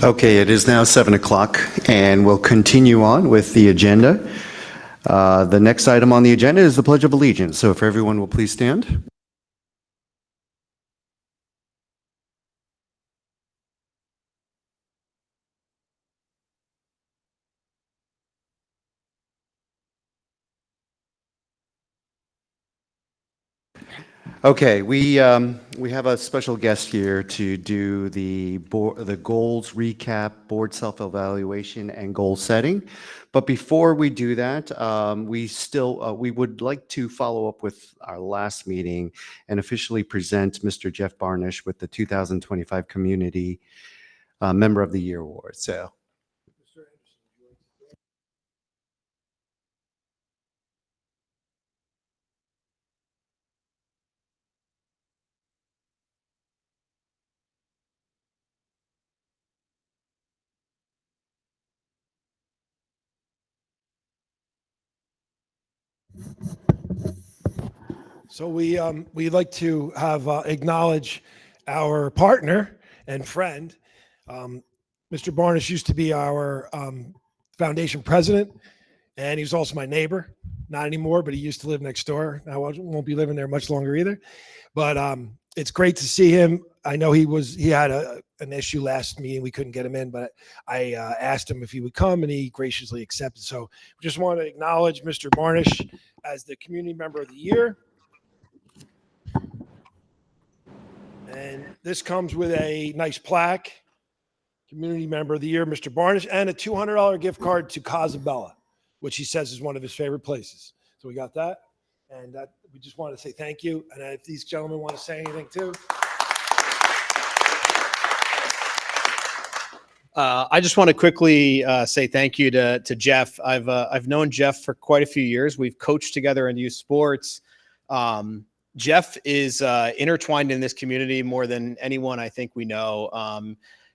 Okay, it is now 7 o'clock, and we'll continue on with the agenda. The next item on the agenda is the Pledge of Allegiance. So if everyone will please stand. Okay, we have a special guest here to do the goals recap, board self-evaluation, and goal setting. But before we do that, we would like to follow up with our last meeting and officially present Mr. Jeff Barnish with the 2025 Community Member of the Year Award. So. So we'd like to have acknowledge our partner and friend. Mr. Barnish used to be our foundation president, and he was also my neighbor. Not anymore, but he used to live next door. I won't be living there much longer either. But it's great to see him. I know he had an issue last meeting. We couldn't get him in, but I asked him if he would come, and he graciously accepted. So we just want to acknowledge Mr. Barnish as the Community Member of the Year. And this comes with a nice plaque, Community Member of the Year, Mr. Barnish, and a $200 gift card to Casabella, which he says is one of his favorite places. So we got that. And we just want to say thank you. And if these gentlemen want to say anything too. I just want to quickly say thank you to Jeff. I've known Jeff for quite a few years. We've coached together in youth sports. Jeff is intertwined in this community more than anyone I think we know.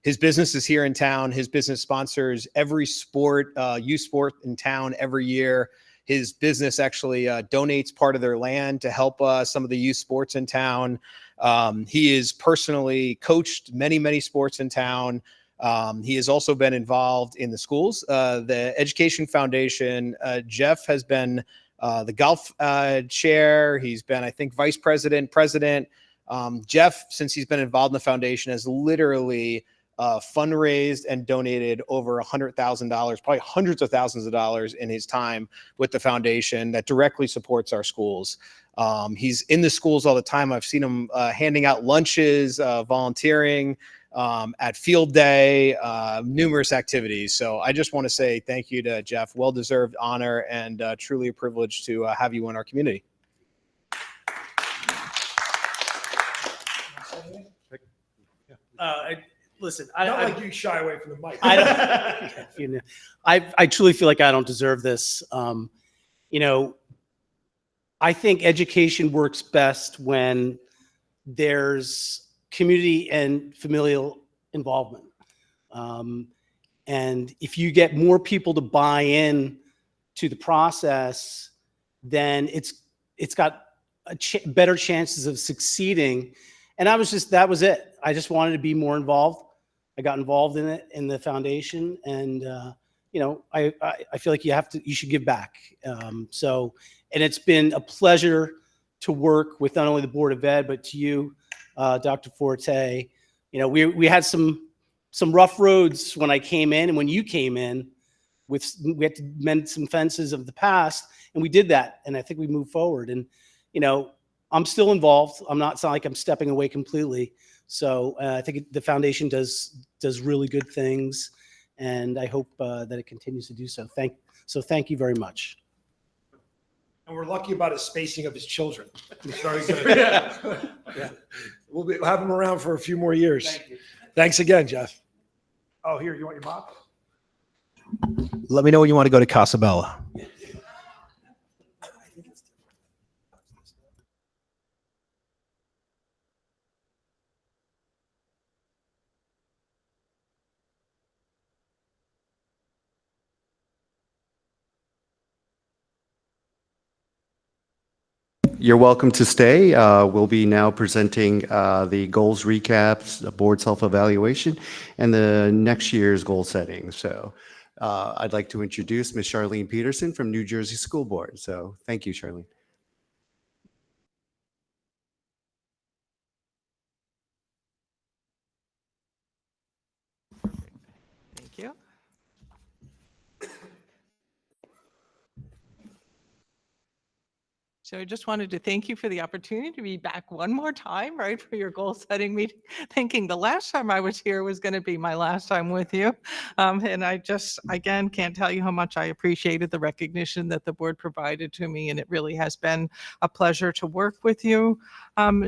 His business is here in town. His business sponsors every sport, youth sport in town every year. His business actually donates part of their land to help some of the youth sports in town. He has personally coached many sports in town. He has also been involved in the schools. The Education Foundation, Jeff has been the golf chair. He's been, I think, vice president. Jeff, since he's been involved in the foundation, has literally fundraised and donated over $100,000, probably hundreds of thousands of dollars in his time with the foundation that directly supports our schools. He's in the schools all the time. I've seen him handing out lunches, volunteering at field day, numerous activities. So I just want to say thank you to Jeff. Well-deserved honor, and truly a privilege to have you in our community. Listen, Not like you shy away from the mic. I truly feel like I don't deserve this. I think education works best when there's community and familial involvement. And if you get more people to buy in to the process, then it's got better chances of succeeding. And that was it. I just wanted to be more involved. I got involved in it in the foundation, and I feel like you should give back. And it's been a pleasure to work with not only the Board of Ed, but to you, Dr. Forte. We had some rough roads when I came in, and when you came in, we had to mend some fences of the past, and we did that. And I think we moved forward. And I'm still involved. It's not like I'm stepping away completely. So I think the foundation does really good things, and I hope that it continues to do so. Thank you very much. And we're lucky about his spacing of his children. It's very good. Yeah. We'll have him around for a few more years. Thank you. Thanks again, Jeff. Oh, here, you want your box? Let me know when you want to go to Casabella. You're welcome to stay. We'll be now presenting the goals recaps, the board self-evaluation, and the next year's goal setting. So I'd like to introduce Ms. Charlene Peterson from New Jersey School Board. So thank you, Charlene. Thank you. So I just wanted to thank you for the opportunity to be back one more time, right, for your goal setting meeting. Thinking the last time I was here was going to be my last time with you. And I just, again, can't tell you how much I appreciated the recognition that the board provided to me. And it really has been a pleasure to work with you.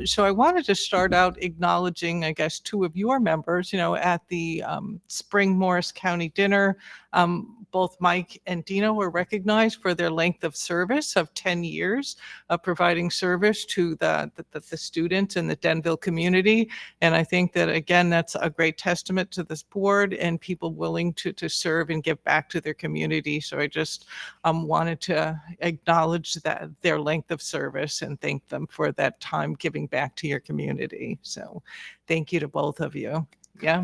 So I wanted to start out acknowledging, I guess, two of your members, at the Spring Morris County Dinner. Both Mike and Dino were recognized for their length of service of 10 years of providing service to the students in the Denville community. And I think that, again, that's a great testament to this board and people willing to serve and give back to their community. So I just wanted to acknowledge that their length of service and thank them for that time giving back to your community. So thank you to both of you. Yeah.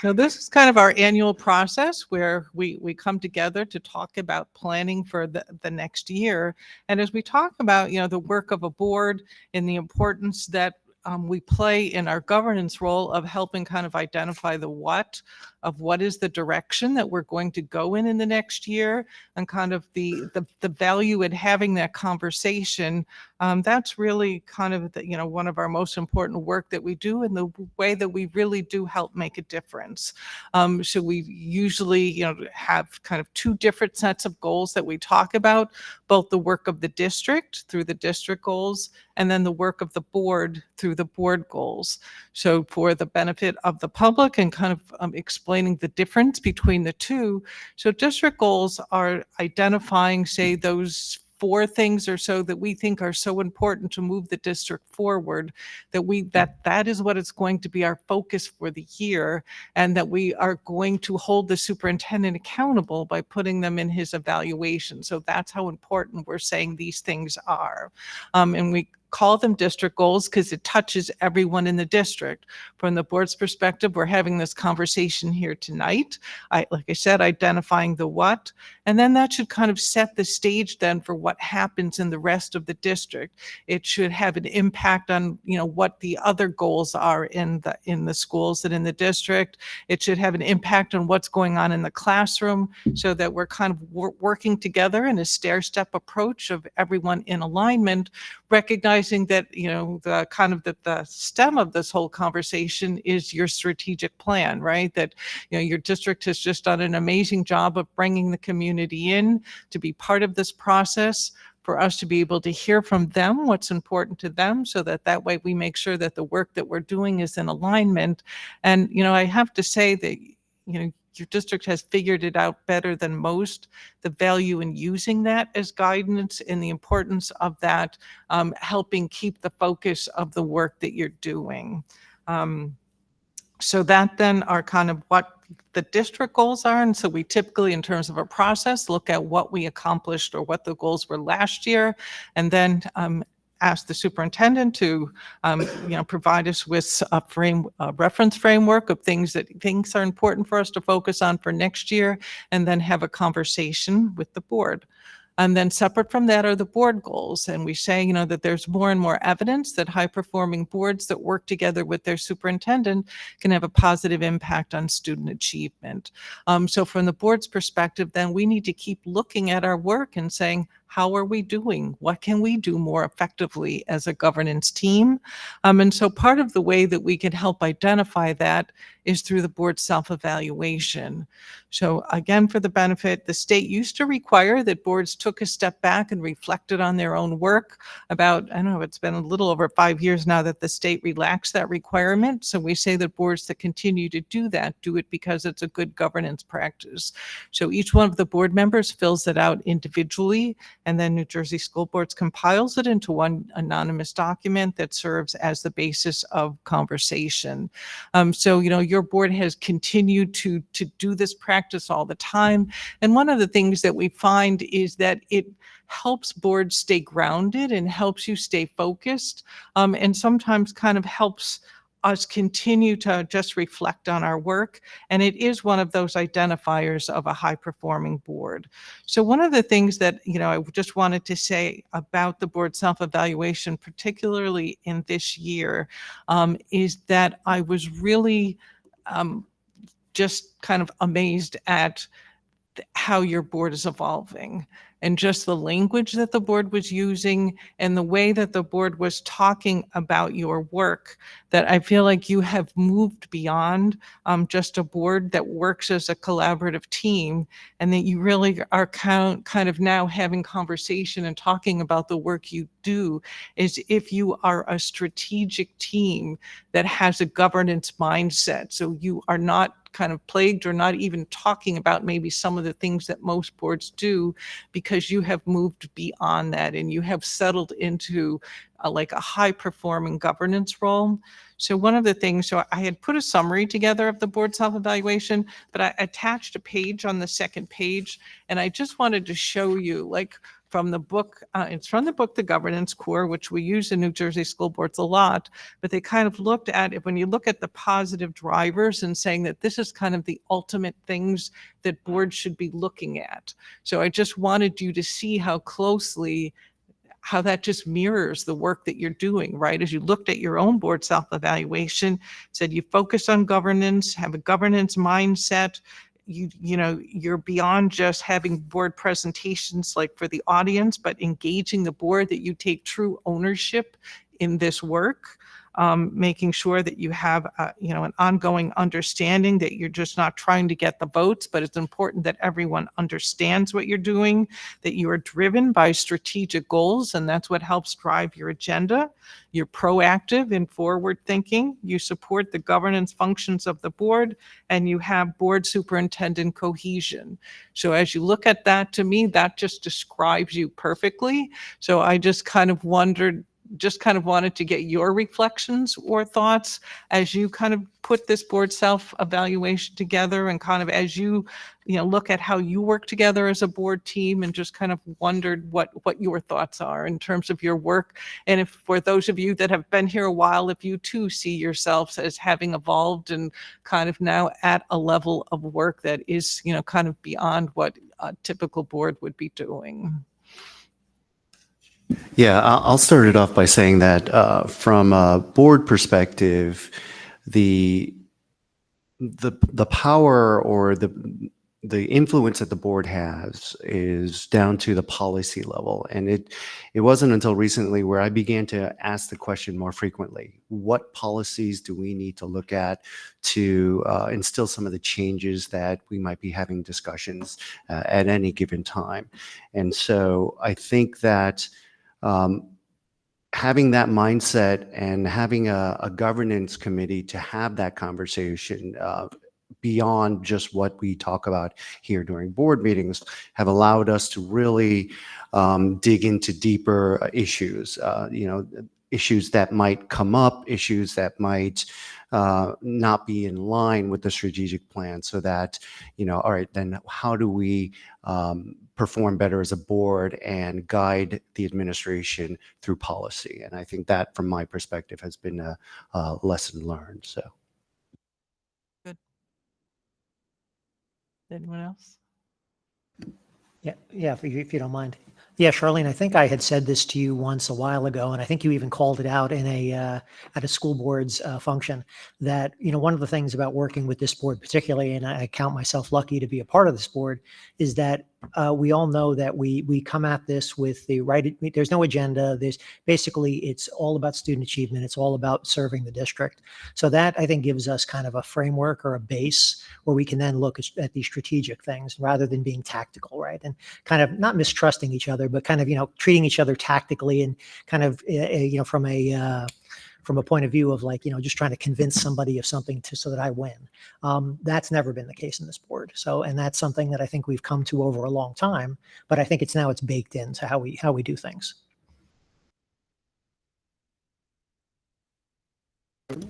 So this is kind of our annual process where we come together to talk about planning for the next year. And as we talk about, the work of a board and the importance that we play in our governance role of helping kind of identify the what of what is the direction that we're going to go in the next year and kind of the value in having that conversation. That's really kind of one of our most important work that we do and the way that we really do help make a difference. So we usually have kind of two different sets of goals that we talk about, both the work of the district through the district goals and then the work of the board through the board goals. So for the benefit of the public and kind of explaining the difference between the two. So district goals are identifying, say, those 4 things or so that we think are so important to move the district forward, that is what it's going to be our focus for the year, and that we are going to hold the superintendent accountable by putting them in his evaluation. So that's how important we're saying these things are. And we call them district goals because it touches everyone in the district. From the board's perspective, we're having this conversation here tonight. Like I said, identifying the what, and then that should kind of set the stage then for what happens in the rest of the district. It should have an impact on, what the other goals are in the schools and in the district. It should have an impact on what's going on in the classroom so that we're kind of working together in a stair-step approach of everyone in alignment, recognizing that, the kind of the stem of this whole conversation is your strategic plan, right? That, your district has just done an amazing job of bringing the community in to be part of this process, for us to be able to hear from them what's important to them so that way we make sure that the work that we're doing is in alignment. And, I have to say that, your district has figured it out better than most, the value in using that as guidance and the importance of that helping keep the focus of the work that you're doing. So that then are kind of what the district goals are. And so we typically, in terms of a process, look at what we accomplished or what the goals were last year, and then ask the superintendent to, provide us with a reference framework of things that things are important for us to focus on for next year, and then have a conversation with the board. And then separate from that are the board goals. And we say, that there's more and more evidence that high-performing boards that work together with their superintendent can have a positive impact on student achievement. So from the board's perspective, then we need to keep looking at our work and saying, how are we doing? What can we do more effectively as a governance team? And so part of the way that we can help identify that is through the board self-evaluation. So again, for the benefit, the state used to require that boards took a step back and reflected on their own work about, I don't know, it's been a little over 5 years now that the state relaxed that requirement. So we say that boards that continue to do that, do it because it's a good governance practice. So each one of the board members fills it out individually, and then New Jersey School Boards compiles it into one anonymous document that serves as the basis of conversation. So, your board has continued to do this practice all the time. And one of the things that we find is that it helps boards stay grounded and helps you stay focused, and sometimes kind of helps us continue to just reflect on our work. And it is one of those identifiers of a high performing board. So one of the things that, I just wanted to say about the board self-evaluation, particularly in this year, is that I was really just kind of amazed at how your board is evolving, and just the language that the board was using and the way that the board was talking about your work, that I feel like you have moved beyond just a board that works as a collaborative team, and that you really are kind of now having conversation and talking about the work you do as if you are a strategic team that has a governance mindset. So you are not kind of plagued or not even talking about maybe some of the things that most boards do, because you have moved beyond that and you have settled into like a high performing governance role. So one of the things, so I had put a summary together of the board self-evaluation, but I attached a page on the second page, and I just wanted to show you, like, from the book, it's from the book, The Governance Core, which we use in New Jersey School Boards a lot, but they kind of looked at it when you look at the positive drivers and saying that this is kind of the ultimate things that boards should be looking at. So I just wanted you to see how closely how that just mirrors the work that you're doing, right? As you looked at your own board self-evaluation, said you focus on governance, have a governance mindset, you're beyond just having board presentations like for the audience, but engaging the board, that you take true ownership in this work, making sure that you have an ongoing understanding that you're just not trying to get the votes, but it's important that everyone understands what you're doing, that you are driven by strategic goals, and that's what helps drive your agenda. You're proactive and forward thinking. You support the governance functions of the board, and you have board superintendent cohesion. So as you look at that, to me, that just describes you perfectly. So I just kind of wanted to get your reflections or thoughts as you kind of put this board self-evaluation together, and kind of as you look at how you work together as a board team, and just kind of wondered what your thoughts are in terms of your work. And if, for those of you that have been here a while, if you too see yourselves as having evolved and kind of now at a level of work that is, kind of beyond what a typical board would be doing. Yeah, I'll start it off by saying that from a board perspective, the power or the influence that the board has is down to the policy level. And it wasn't until recently where I began to ask the question more frequently: what policies do we need to look at to instill some of the changes that we might be having discussions at any given time? And so I think that having that mindset and having a governance committee to have that conversation beyond just what we talk about here during board meetings have allowed us to really dig into deeper issues, issues that might come up, issues that might not be in line with the strategic plan, so that, all right, then how do we perform better as a board and guide the administration through policy? And I think that, from my perspective, has been a lesson learned. So. Good. Anyone else? Yeah, if you don't mind. Yeah, Charlene, I think I had said this to you once a while ago, and I think you even called it out in at a school board's function, that, one of the things about working with this board particularly, and I count myself lucky to be a part of this board, is that we all know that we come at this with the right, there's no agenda. There's basically, it's all about student achievement. It's all about serving the district. So that I think gives us kind of a framework or a base where we can then look at these strategic things rather than being tactical, right? And kind of not mistrusting each other, but kind of, treating each other tactically and kind of, from a point of view of like, just trying to convince somebody of something so that I win. That's never been the case in this board. So, and that's something that I think we've come to over a long time, but I think it's baked into how we do things.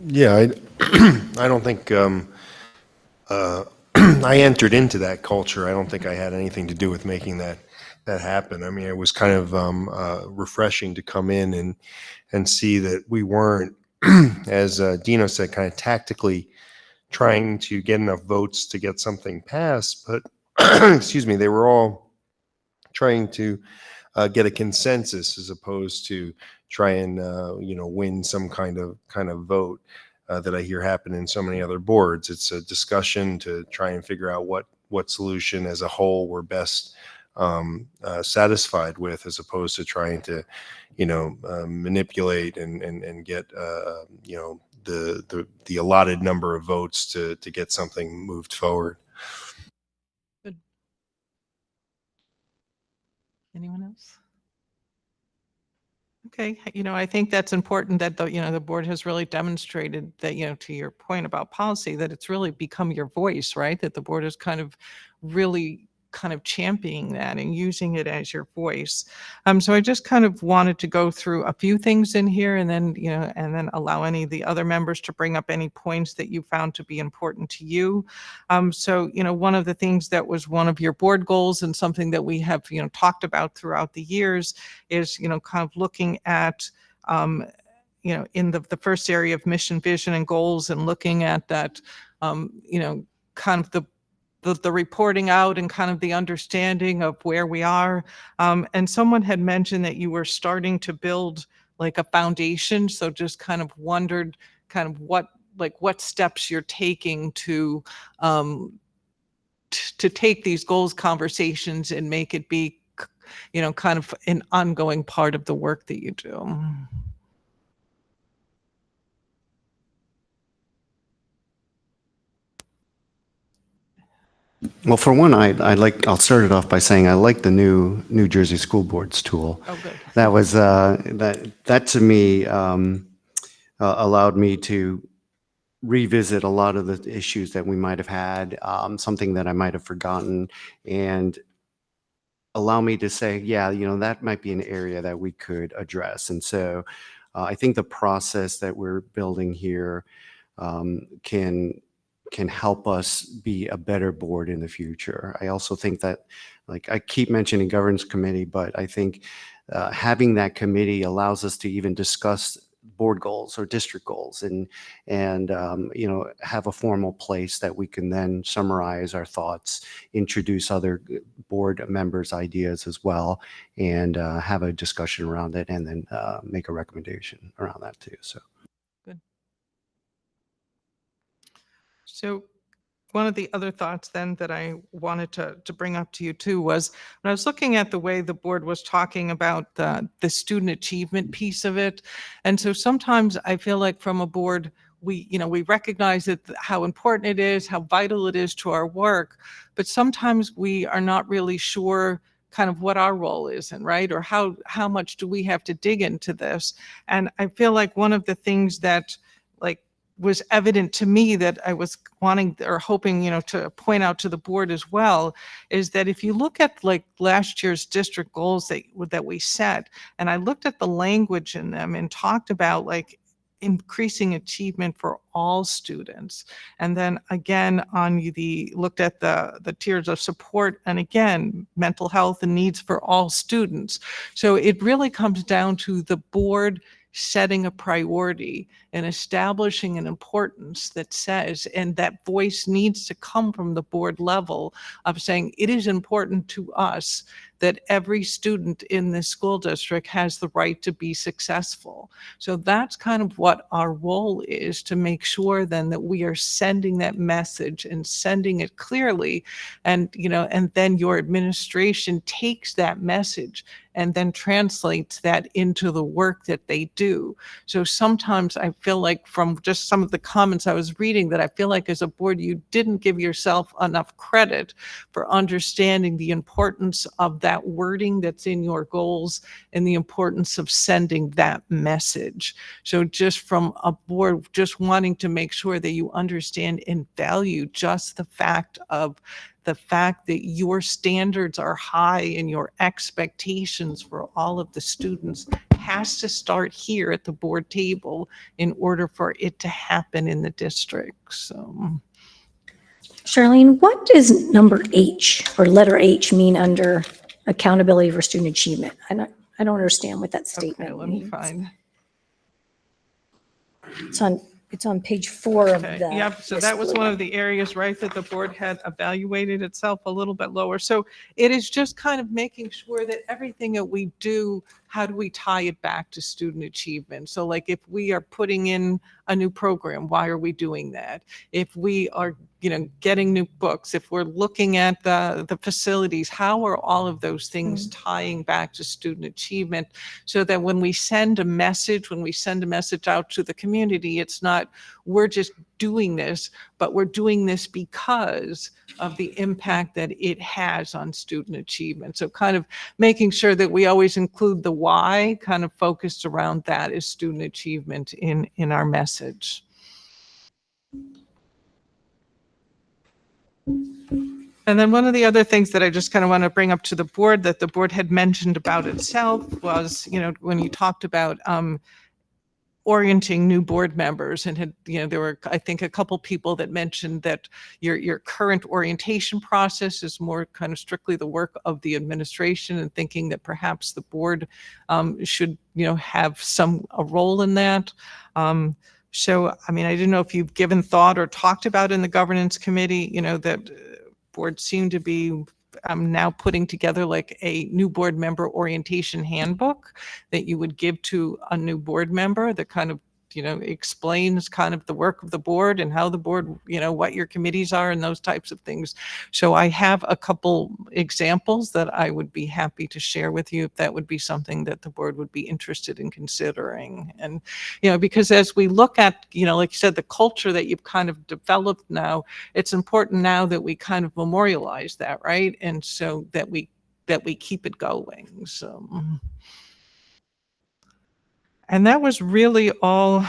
Yeah, I don't think I entered into that culture. I don't think I had anything to do with making that happen. I mean, it was kind of refreshing to come in and see that we weren't, as Dino said, kind of tactically trying to get enough votes to get something passed, but excuse me, they were all trying to get a consensus as opposed to try and win some kind of vote that I hear happen in so many other boards. It's a discussion to try and figure out what solution as a whole we're best satisfied with, as opposed to trying to manipulate and get the allotted number of votes to get something moved forward. Good. Anyone else? Okay, I think that's important that the board has really demonstrated that, to your point about policy, that it's really become your voice, right? That the board is kind of really championing that and using it as your voice. So I just kind of wanted to go through a few things in here and then, and then allow any of the other members to bring up any points that you found to be important to you. So, one of the things that was one of your board goals and something that we have, talked about throughout the years is, kind of looking at, in the first area of mission, vision, and goals, and looking at that, kind of the reporting out and kind of the understanding of where we are. And someone had mentioned that you were starting to build like a foundation. So just kind of wondered kind of what steps you're taking to take these goals conversations and make it be, kind of an ongoing part of the work that you do. Well, for one, I'll start it off by saying I like the New Jersey School Boards tool. Oh, good. That was that to me allowed me to revisit a lot of the issues that we might have had, something that I might have forgotten, and allow me to say, yeah, that might be an area that we could address. And so I think the process that we're building here can help us be a better board in the future. I also think that, like I keep mentioning governance committee, but I think having that committee allows us to even discuss board goals or district goals and have a formal place that we can then summarize our thoughts, introduce other board members' ideas as well, and have a discussion around it, and then make a recommendation around that too. So. Good. So one of the other thoughts then that I wanted to bring up to you too was when I was looking at the way the board was talking about the student achievement piece of it. And so sometimes I feel like from a board, we recognize that how important it is, how vital it is to our work, but sometimes we are not really sure kind of what our role is, and right, or how much do we have to dig into this. And I feel like one of the things that was evident to me that I was wanting or hoping, to point out to the board as well, is that if you look at like last year's district goals that we set, and I looked at the language in them and talked about like increasing achievement for all students. And then again, looked at the tiers of support, and again, mental health and needs for all students. So it really comes down to the board setting a priority and establishing an importance that says, and that voice needs to come from the board level of saying, it is important to us that every student in this school district has the right to be successful. So that's kind of what our role is, to make make sure then that we are sending that message and sending it clearly. And, and then your administration takes that message and then translates that into the work that they do. So sometimes I feel like from just some of the comments I was reading that I feel like as a board, you didn't give yourself enough credit for understanding the importance of that wording that's in your goals and the importance of sending that message. So just from a board, just wanting to make sure that you understand and value just the fact that your standards are high and your expectations for all of the students has to start here at the board table in order for it to happen in the district. So, Charlene, what does number H or letter H mean under accountability for student achievement? I don't understand what that statement okay, let me means. find. It's on page 4 of Okay, the. yep, so this that was blue one of the areas, right, that the board had evaluated itself a little bit lower. So it is just kind of making sure that everything that we do, how do we tie it back to student achievement? So like if we are putting in a new program, why are we doing that? If we are, getting new books, if we're looking at the facilities, how are all of those things tying back to student achievement so that when we send a message out to the community, it's not, we're just doing this, but we're doing this because of the impact that it has on student achievement. So kind of making sure that we always include the why, kind of focused around that is student achievement in our message. And then one of the other things that I just kind of want to bring up to the board that the board had mentioned about itself was, when you talked about orienting new board members and had, there were, I think, a couple people that mentioned that your current orientation process is more kind of strictly the work of the administration and thinking that perhaps the board should, have a role in that. So, I mean, I didn't know if you've given thought or talked about in the governance committee, that board seemed to be now putting together like a new board member orientation handbook that you would give to a new board member that kind of, explains kind of the work of the board and how the board, what your committees are and those types of things. So I have a couple examples that I would be happy to share with you if that would be something that the board would be interested in considering. And, because as we look at, like you said, the culture that you've kind of developed now, it's important now that we kind of memorialize that, right? And so that we keep it going. So. And that was really all,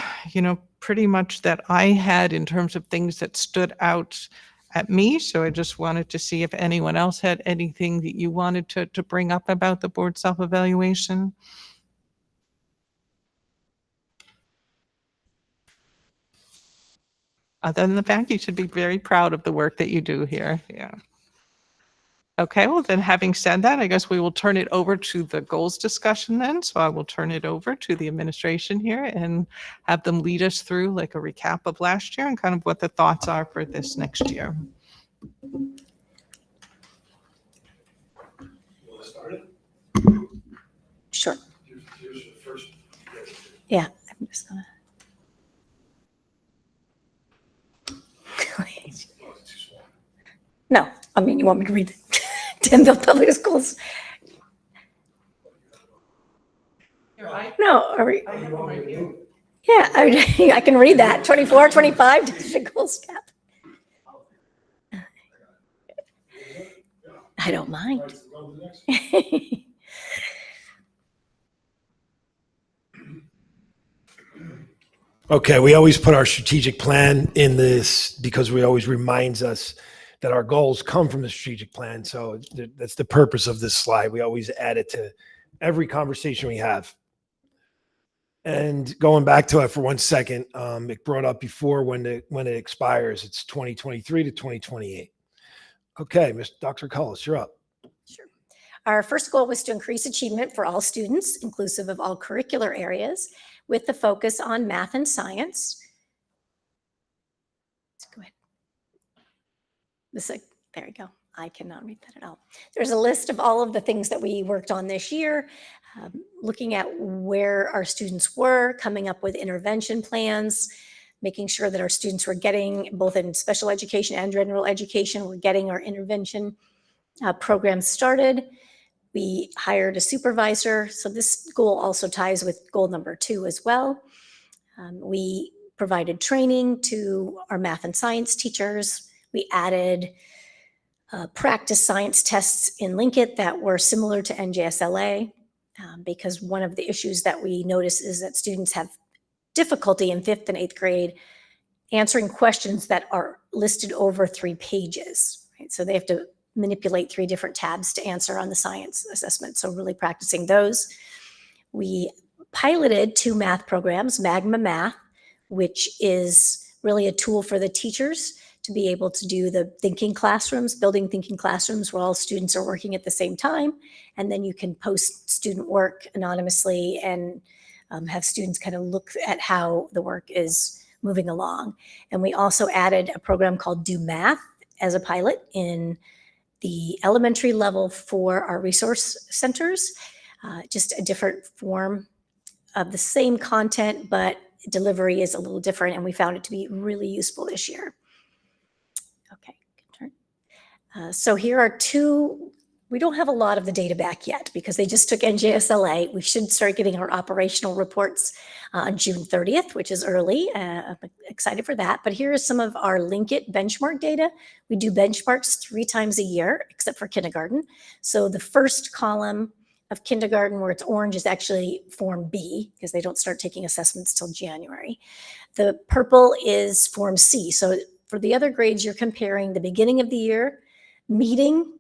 pretty much that I had in terms of things that stood out at me. So I just wanted to see if anyone else had anything that you wanted to bring up about the board self-evaluation. Other than the fact you should be very proud of the work that you do here. Yeah. Okay, well then having said that, I guess we will turn it over to the goals discussion then. So I will turn it over to the administration here and have them lead us through like a recap of last year and kind of what the thoughts are for this next year. Sure. Yeah, I'm just gonna. No, I mean, you want me to read Denville Public Schools? No, are we? Yeah, I can read that. 24, 25 district goals cap. I don't mind. Okay, we always put our strategic plan in this because we always reminds us that our goals come from the strategic plan. So that's the purpose of this slide. We always add it to every conversation we have. And going back to it for 1 second, it brought up before when it expires, it's 2023 to 2028. Okay, Dr. Cullis, you're up. Sure. Our first goal was to increase achievement for all students, inclusive of all curricular areas, with the focus on math and science. Let's go ahead. There we go. I cannot read that at all. There's a list of all of the things that we worked on this year, looking at where our students were, coming up with intervention plans, making sure that our students were getting, both in special education and general education, we're getting our intervention program started. We hired a supervisor. So this goal also ties with goal number 2 as well. We provided training to our math and science teachers. We added practice science tests in Linkit that were similar to NJSLA, because one of the issues that we notice is that students have difficulty in 5th and 8th grade answering questions that are listed over 3 pages. Right? So they have to manipulate 3 different tabs to answer on the science assessment. So really practicing those. We piloted 2 math programs, Magma Math, which is really a tool for the teachers to be able to do the thinking classrooms, building thinking classrooms where all students are working at the same time. And then you can post student work anonymously and have students kind of look at how the work is moving along. And we also added a program called Do Math as a pilot in the elementary level for our resource centers, just a different form of the same content, but delivery is a little different, and we found it to be really useful this year. Okay, so here are 2, we don't have a lot of the data back yet because they just took NJSLA. We should start getting our operational reports on June 30th, which is early. I'm excited for that. But here is some of our Linkit benchmark data. We do benchmarks 3 times a year, except for kindergarten. So the first column of kindergarten, where it's orange, is actually Form B, because they don't start taking assessments till January. The purple is Form C. So for the other grades, you're comparing the beginning of the year meeting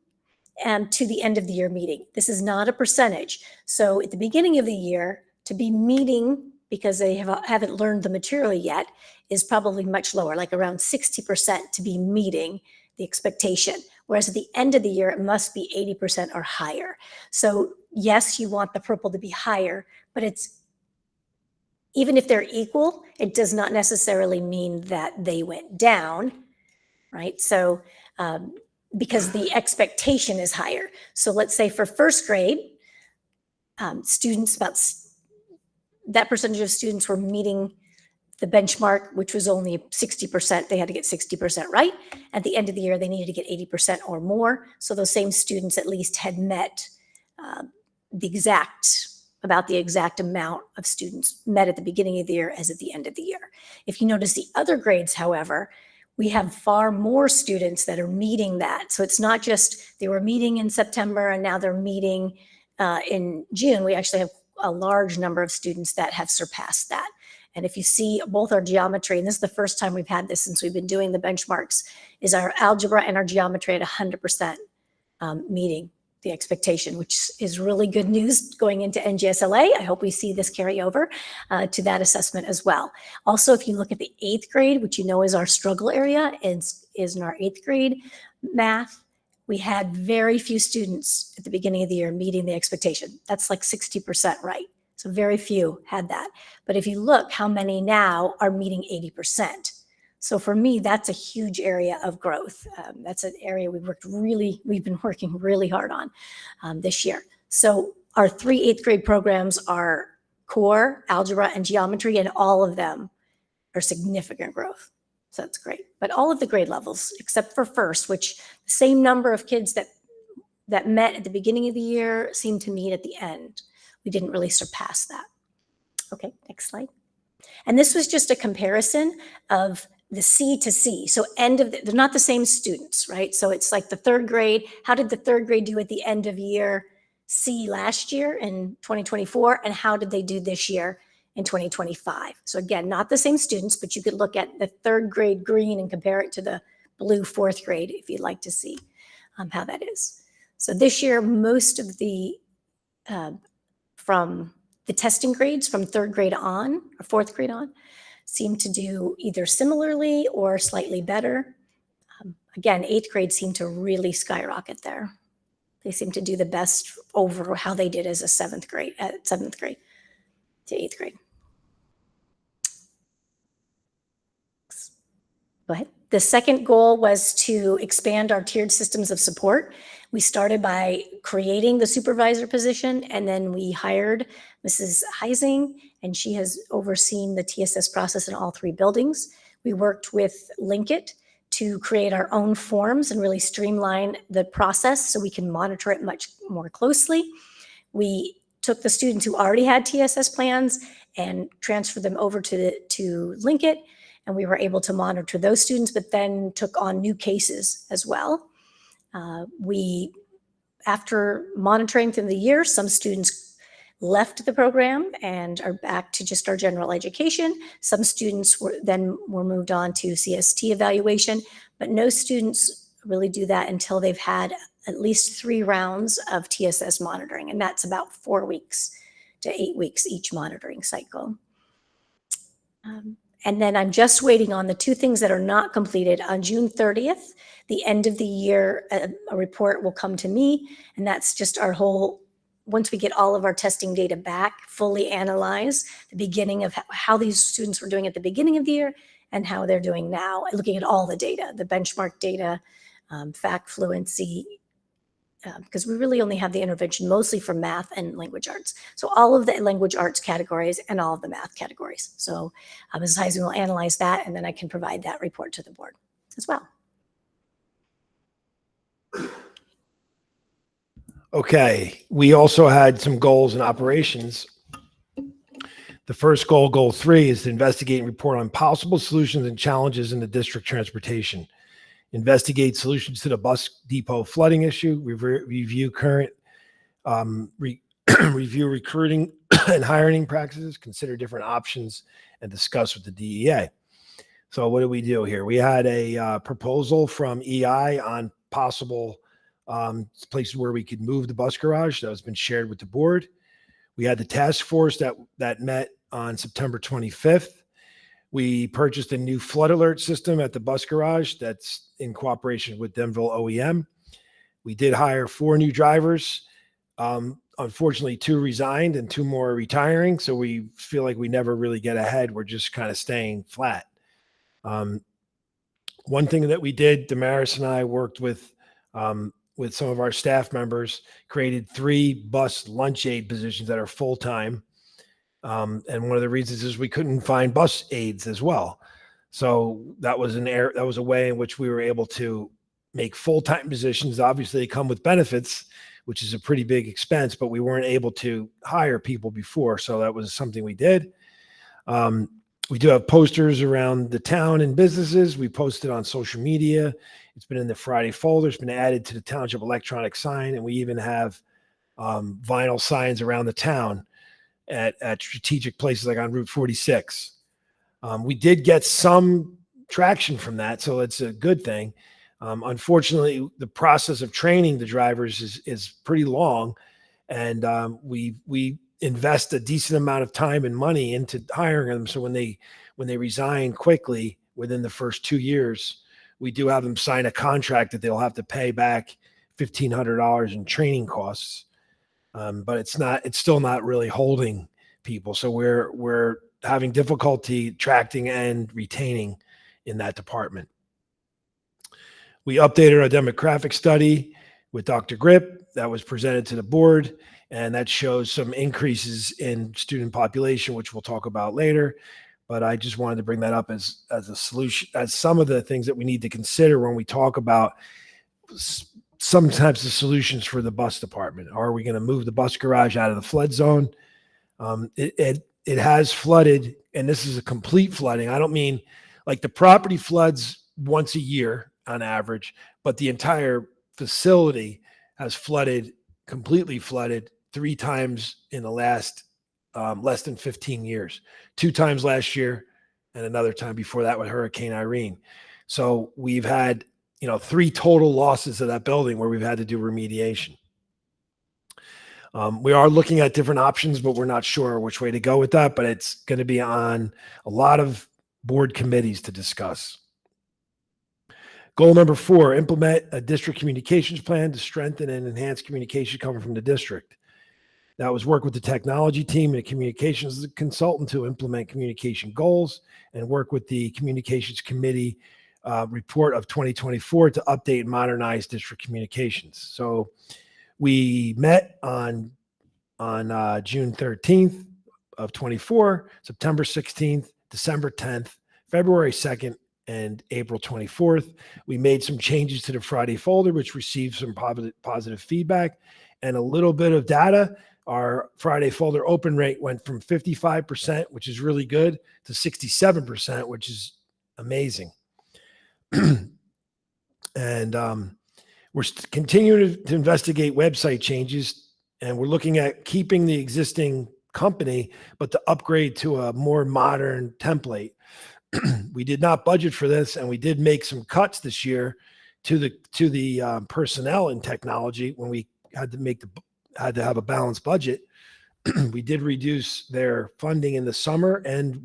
and to the end of the year meeting. This is not a percentage. So at the beginning of the year, to be meeting because they haven't learned the material yet is probably much lower, like around 60% to be meeting the expectation. Whereas at the end of the year, it must be 80% or higher. So yes, you want the purple to be higher, but it's, even if they're equal, it does not necessarily mean that they went down, right? So, because the expectation is higher. So let's say for first grade, students, that percentage of students were meeting the benchmark, which was only 60%. They had to get 60% right. At the end of the year, they needed to get 80% or more. So those same students at least had met about the exact amount of students met at the beginning of the year as at the end of the year. If you notice the other grades, however, we have far more students that are meeting that. So it's not just they were meeting in September and now they're meeting in June. We actually have a large number of students that have surpassed that. And if you see both our geometry, and this is the first time we've had this since we've been doing the benchmarks, is our algebra and our geometry at 100% meeting the expectation, which is really good news going into NJSLA. I hope we see this carry over to that assessment as well. Also, if you look at the 8th grade, which you know is our struggle area, is in our 8th grade math, we had very few students at the beginning of the year meeting the expectation. That's like 60% right. So very few had that. But if you look how many now are meeting 80%. So for me, that's a huge area of growth. That's an area we've been working really hard on this year. So our 3 8th grade programs are core, algebra, and geometry, and all of them are significant growth. So that's great. But all of the grade levels, except for first, which the same number of kids that met at the beginning of the year seem to meet at the end. We didn't really surpass that. Okay, next slide. And this was just a comparison of the C to C. So they're not the same students, right? So it's like the 3rd grade. How did the 3rd grade do at the end of year C last year in 2024? And how did they do this year in 2025? So again, not the same students, but you could look at the 3rd grade green and compare it to the blue 4th grade if you'd like to see how that is. So this year, most of the, from the testing grades from 3rd grade on, or 4th grade on, seem to do either similarly or slightly better. Again, 8th grade seemed to really skyrocket there. They seem to do the best over how they did as a 7th grade to 8th grade. Go ahead. The second goal was to expand our tiered systems of support. We started by creating the supervisor position, and then we hired Mrs. Heising, and she has overseen the TSS process in all 3 buildings. We worked with Linkit to create our own forms and really streamline the process so we can monitor it much more closely. We took the students who already had TSS plans and transferred them over to Linkit, and we were able to monitor those students, but then took on new cases as well. After monitoring through the year, some students left the program and are back to just our general education. Some students were moved on to CST evaluation, but no students really do that until they've had at least 3 rounds of TSS monitoring, and that's about 4 weeks to 8 weeks each monitoring cycle. And then I'm just waiting on the 2 things that are not completed. On June 30th, the end of the year, a report will come to me, and that's just our whole, once we get all of our testing data back, fully analyze the beginning of how these students were doing at the beginning of the year and how they're doing now, looking at all the data, the benchmark data, fact fluency, because we really only have the intervention mostly for math and language arts. So all of the language arts categories and all of the math categories. So Mrs. Heisman will analyze that, and then I can provide that report to the board as well. Okay, we also had some goals and operations. The first goal, goal 3, is to investigate and report on possible solutions and challenges in the district transportation. Investigate solutions to the bus depot flooding issue, review current, review recruiting and hiring practices, consider different options, and discuss with the DEA. So what did we do here? We had a proposal from EI on possible places where we could move the bus garage. That has been shared with the board. We had the task force that met on September 25th. We purchased a new flood alert system at the bus garage that's in cooperation with Denville OEM. We did hire 4 new drivers. Unfortunately, 2 resigned and 2 more are retiring. So we feel like we never really get ahead. We're just kind of staying flat. One thing that we did, Damaris and I worked with some of our staff members, created 3 bus lunch aid positions that are full-time. And one of the reasons is we couldn't find bus aides as well. So that was a way in which we were able to make full-time positions. Obviously, they come with benefits, which is a pretty big expense, but we weren't able to hire people before. So that was something we did. We do have posters around the town and businesses. We posted on social media. It's been in the Friday folder. It's been added to the township electronic sign. And we even have vinyl signs around the town at strategic places like on Route 46. We did get some traction from that, so it's a good thing. Unfortunately, the process of training the drivers is pretty long, and we invest a decent amount of time and money into hiring them. So when they resign quickly within the first 2 years, we do have them sign a contract that they'll have to pay back $1,500 in training costs. But it's still not really holding people. So we're having difficulty attracting and retaining in that department. We updated our demographic study with Dr. Grip that was presented to the board, and that shows some increases in student population, which we'll talk about later. But I just wanted to bring that up as a solution, as some of the things that we need to consider when we talk about sometimes the solutions for the bus department. Are we going to move the bus garage out of the flood zone? It has flooded, and this is a complete flooding. I don't mean like the property floods once a year on average, but the entire facility has completely flooded 3 times in the last less than 15 years, 2 times last year and another time before that with Hurricane Irene. So we've had 3 total losses of that building where we've had to do remediation. We are looking at different options, but we're not sure which way to go with that, but it's going to be on a lot of board committees to discuss. Goal number 4, implement a district communications plan to strengthen and enhance communication coming from the district. That was work with the technology team and a communications consultant to implement communication goals and work with the communications committee report of 2024 to update and modernize district communications. So we met on June 13th of 24, September 16th, December 10th, February 2nd, and April 24th. We made some changes to the Friday folder, which received some positive feedback and a little bit of data. Our Friday folder open rate went from 55%, which is really good, to 67%, which is amazing. And we're continuing to investigate website changes, and we're looking at keeping the existing company, but to upgrade to a more modern template. We did not budget for this, and we did make some cuts this year to the personnel and technology when we had to have a balanced budget. We did reduce their funding in the summer, and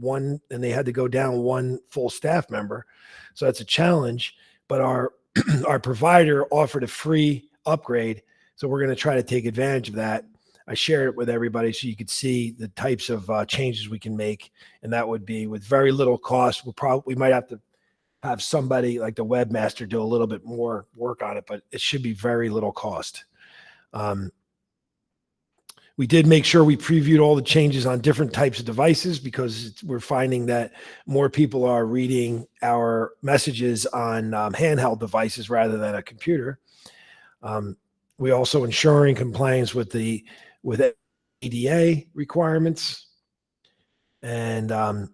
they had to go down one full staff member. So that's a challenge, but our provider offered a free upgrade. So we're going to try to take advantage of that. I shared it with everybody so you could see the types of changes we can make. And that would be with very little cost. We might have to have somebody like the webmaster do a little bit more work on it, but it should be very little cost. We did make sure we previewed all the changes on different types of devices, because we're finding that more people are reading our messages on handheld devices rather than a computer. We also ensuring compliance with ADA requirements. And the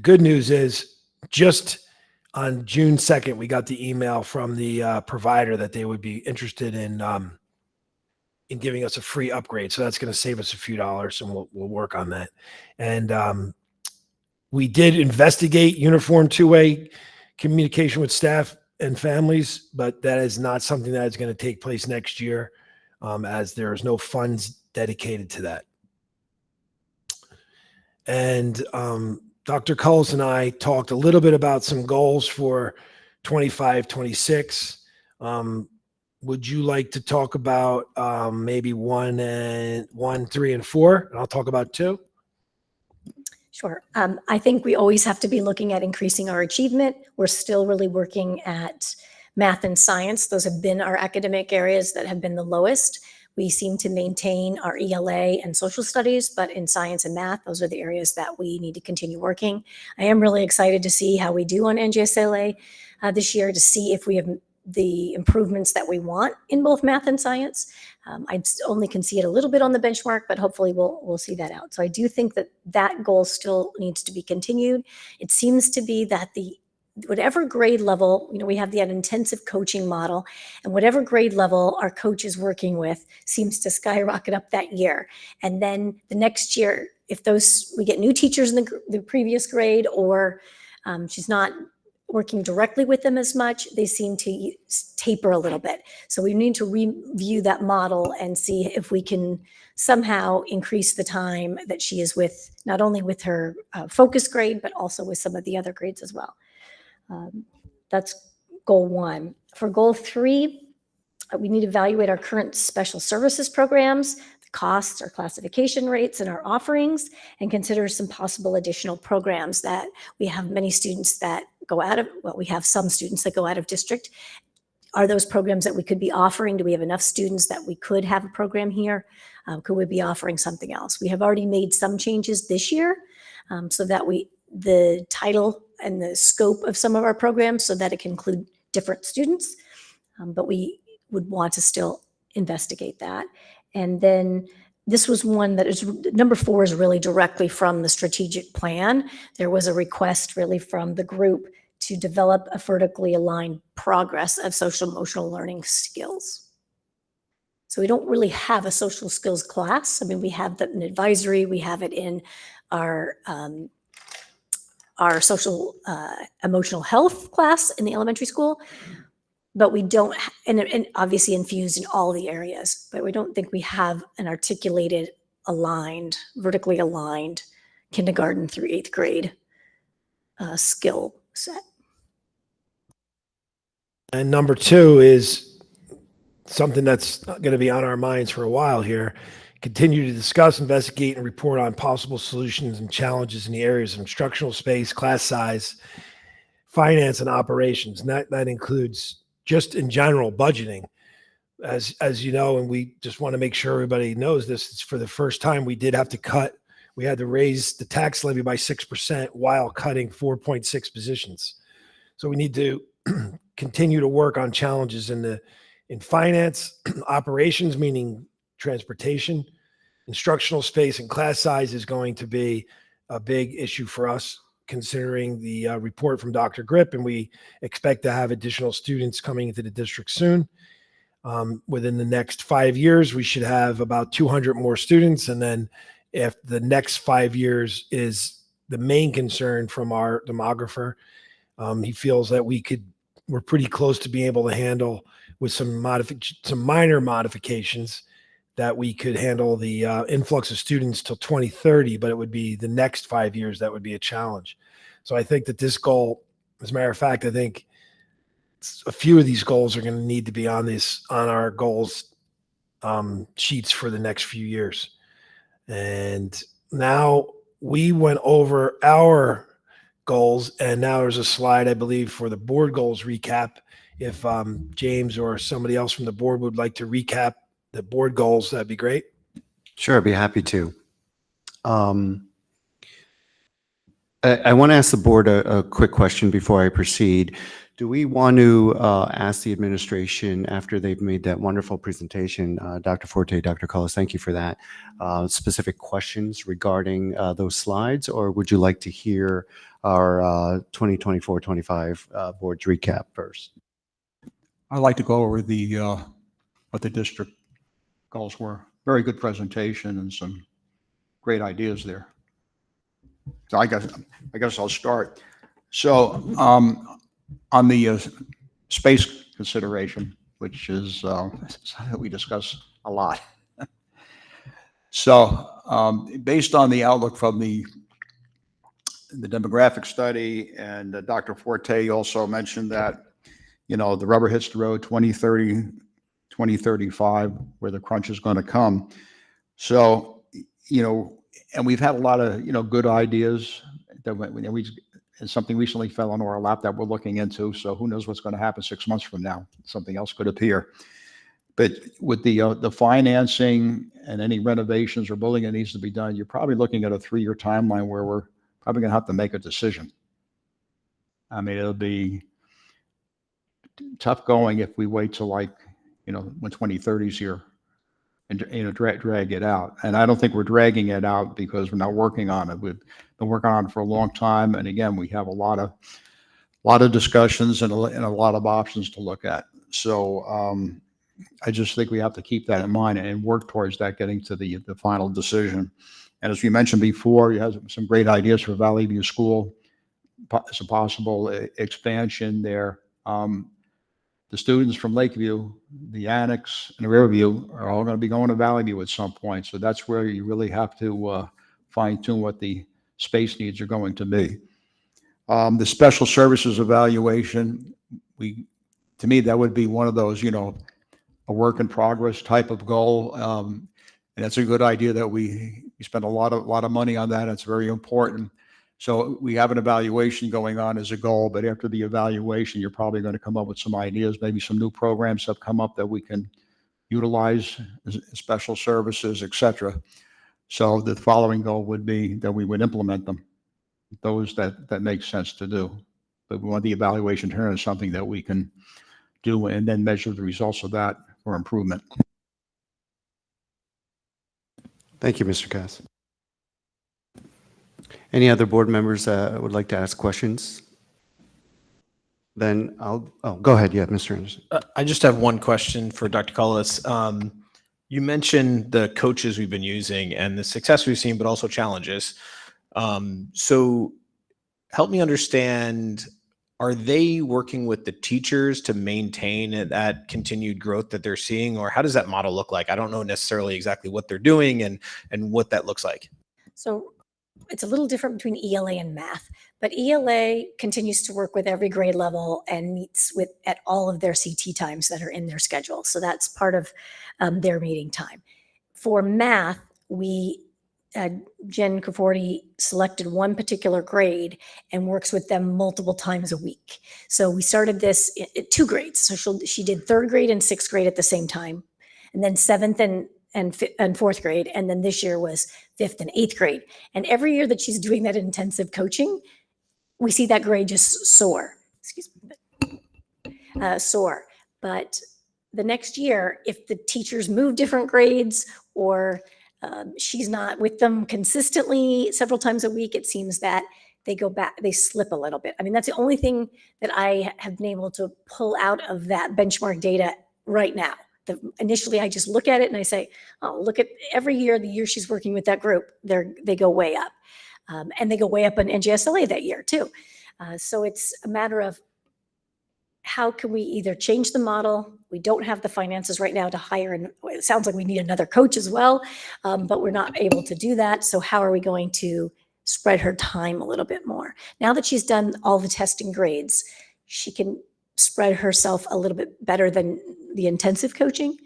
good news is, just on June 2nd, we got the email from the provider that they would be interested in giving us a free upgrade. So that's going to save us a few dollars, and we'll work on that. And we did investigate uniform two-way communication with staff and families, but that is not something that is going to take place next year, as there is no funds dedicated to that. And Dr. Culls and I talked a little bit about some goals for 25, 26. Would you like to talk about maybe 1, 3, and 4? And I'll talk about 2. Sure. I think we always have to be looking at increasing our achievement. We're still really working at math and science. Those have been our academic areas that have been the lowest. We seem to maintain our ELA and social studies, but in science and math, those are the areas that we need to continue working. I am really excited to see how we do on NJSLA this year, to see if we have the improvements that we want in both math and science. I only can see it a little bit on the benchmark, but hopefully we'll see that out. So I do think that goal still needs to be continued. It seems to be that whatever grade level, we have that intensive coaching model, and whatever grade level our coach is working with seems to skyrocket up that year. And then the next year, if we get new teachers in the previous grade, or she's not working directly with them as much, they seem to taper a little bit. So we need to review that model and see if we can somehow increase the time that she is with, not only with her focus grade, but also with some of the other grades as well. That's goal 1. For goal 3, we need to evaluate our current special services programs, the costs, our classification rates, and our offerings, and consider some possible additional programs that we have many students that we have some students that go out of district. Are those programs that we could be offering? Do we have enough students that we could have a program here? Could we be offering something else? We have already made some changes this year, so that the title and the scope of some of our programs, so that it can include different students, but we would want to still investigate that. And then this was one that is, number 4 is really directly from the strategic plan. There was a request really from the group to develop a vertically aligned progress of social emotional learning skills. So we don't really have a social skills class. I mean, we have that in advisory, we have it in our social emotional health class in the elementary school, but we don't, and obviously infused in all the areas, but we don't think we have an articulated, vertically aligned kindergarten through 8th grade skill set. And number 2 is something that's going to be on our minds for a while here. Continue to discuss, investigate, and report on possible solutions and challenges in the areas of instructional space, class size, finance and operations. And that includes just in general budgeting. As you know, and we just want to make sure everybody knows this, it's for the first time we did have to cut. We had to raise the tax levy by 6% while cutting 4.6 positions. So we need to continue to work on challenges in finance, operations, meaning transportation, instructional space, and class size is going to be a big issue for us, considering the report from Dr. Grip, and we expect to have additional students coming into the district soon. Within the next 5 years, we should have about 200 more students. And then if the next 5 years is the main concern from our demographer, he feels that we're pretty close to being able to handle with some minor modifications that we could handle the influx of students till 2030, but it would be the next 5 years that would be a challenge. So I think that this goal, as a matter of fact, I think a few of these goals are going to need to be on our goals sheets for the next few years. And now we went over our goals, and now there's a slide, I believe, for the board goals recap. If James or somebody else from the board would like to recap the board goals, that'd be great. Sure, I'd be happy to. I want to ask the board a quick question before I proceed. Do we want to ask the administration, after they've made that wonderful presentation, Dr. Forte, Dr. Cullis, thank you for that, specific questions regarding those slides, or would you like to hear our 2024-25 board's recap first? I'd like to go over what the district goals were. Very good presentation and some great ideas there. So I guess I'll start. So on the space consideration, which is something we discuss a lot. So based on the outlook from the demographic study, and Dr. Forte also mentioned that, you know, the rubber hits the road 2030, 2035, where the crunch is going to come. So, you know, and we've had a lot of, you know, good ideas that and something recently fell onto our lap that we're looking into. So who knows what's going to happen 6 months from now? Something else could appear. But with the financing and any renovations or building that needs to be done, you're probably looking at a 3-year timeline where we're probably going to have to make a decision. I mean, it'll be tough going if we wait till, like, you know, when 2030 is here and, you know, drag it out. And I don't think we're dragging it out because we're not working on it. We've been working on it for a long time. And again, we have a lot of discussions and a lot of options to look at. So I just think we have to keep that in mind and work towards that, getting to the final decision. And as we mentioned before, you have some great ideas for Valley View School, some possible expansion there. The students from Lakeview, the Annex, and the Riverview are all going to be going to Valley View at some point. So that's where you really have to fine tune what the space needs are going to be. The special services evaluation, to me, that would be one of those, you know, a work in progress type of goal. And that's a good idea that we spend a lot of money on that. It's very important. So we have an evaluation going on as a goal, but after the evaluation, you're probably going to come up with some ideas, maybe some new programs have come up that we can utilize, special services, et cetera. So the following goal would be that we would implement them, those that make sense to do. But we want the evaluation to turn into something that we can do and then measure the results of that for improvement. Thank you, Mr. Cass. Any other board members would like to ask questions? Then go ahead. Yeah, Mr. Anderson. I just have one question for Dr. Cullis. You mentioned the coaches we've been using and the success we've seen, but also challenges. So help me understand, are they working with the teachers to maintain that continued growth that they're seeing, or how does that model look like? I don't know necessarily exactly what they're doing and what that looks like. So it's a little different between ELA and math, but ELA continues to work with every grade level and meets at all of their CT times that are in their schedule. So that's part of their meeting time. For math, we Jen Caforti selected one particular grade and works with them multiple times a week. So we started this at 2 grades. So she did 3rd grade and 6th grade at the same time, and then 7th and 4th grade. And then this year was 5th and 8th grade. And every year that she's doing that intensive coaching, we see that grade just soar. Excuse me, soar. But the next year, if the teachers move different grades or she's not with them consistently several times a week, it seems that they go back, they slip a little bit. I mean, that's the only thing that I have been able to pull out of that benchmark data right now. Initially, I just look at it and I say, oh, look at every year, the year she's working with that group, they go way up. And they go way up in NJSLA that year too. So it's a matter of how can we either change the model? We don't have the finances right now to hire, and it sounds like we need another coach as well, but we're not able to do that. So how are we going to spread her time a little bit more? Now that she's done all the testing grades, she can spread herself a little bit better than the intensive coaching.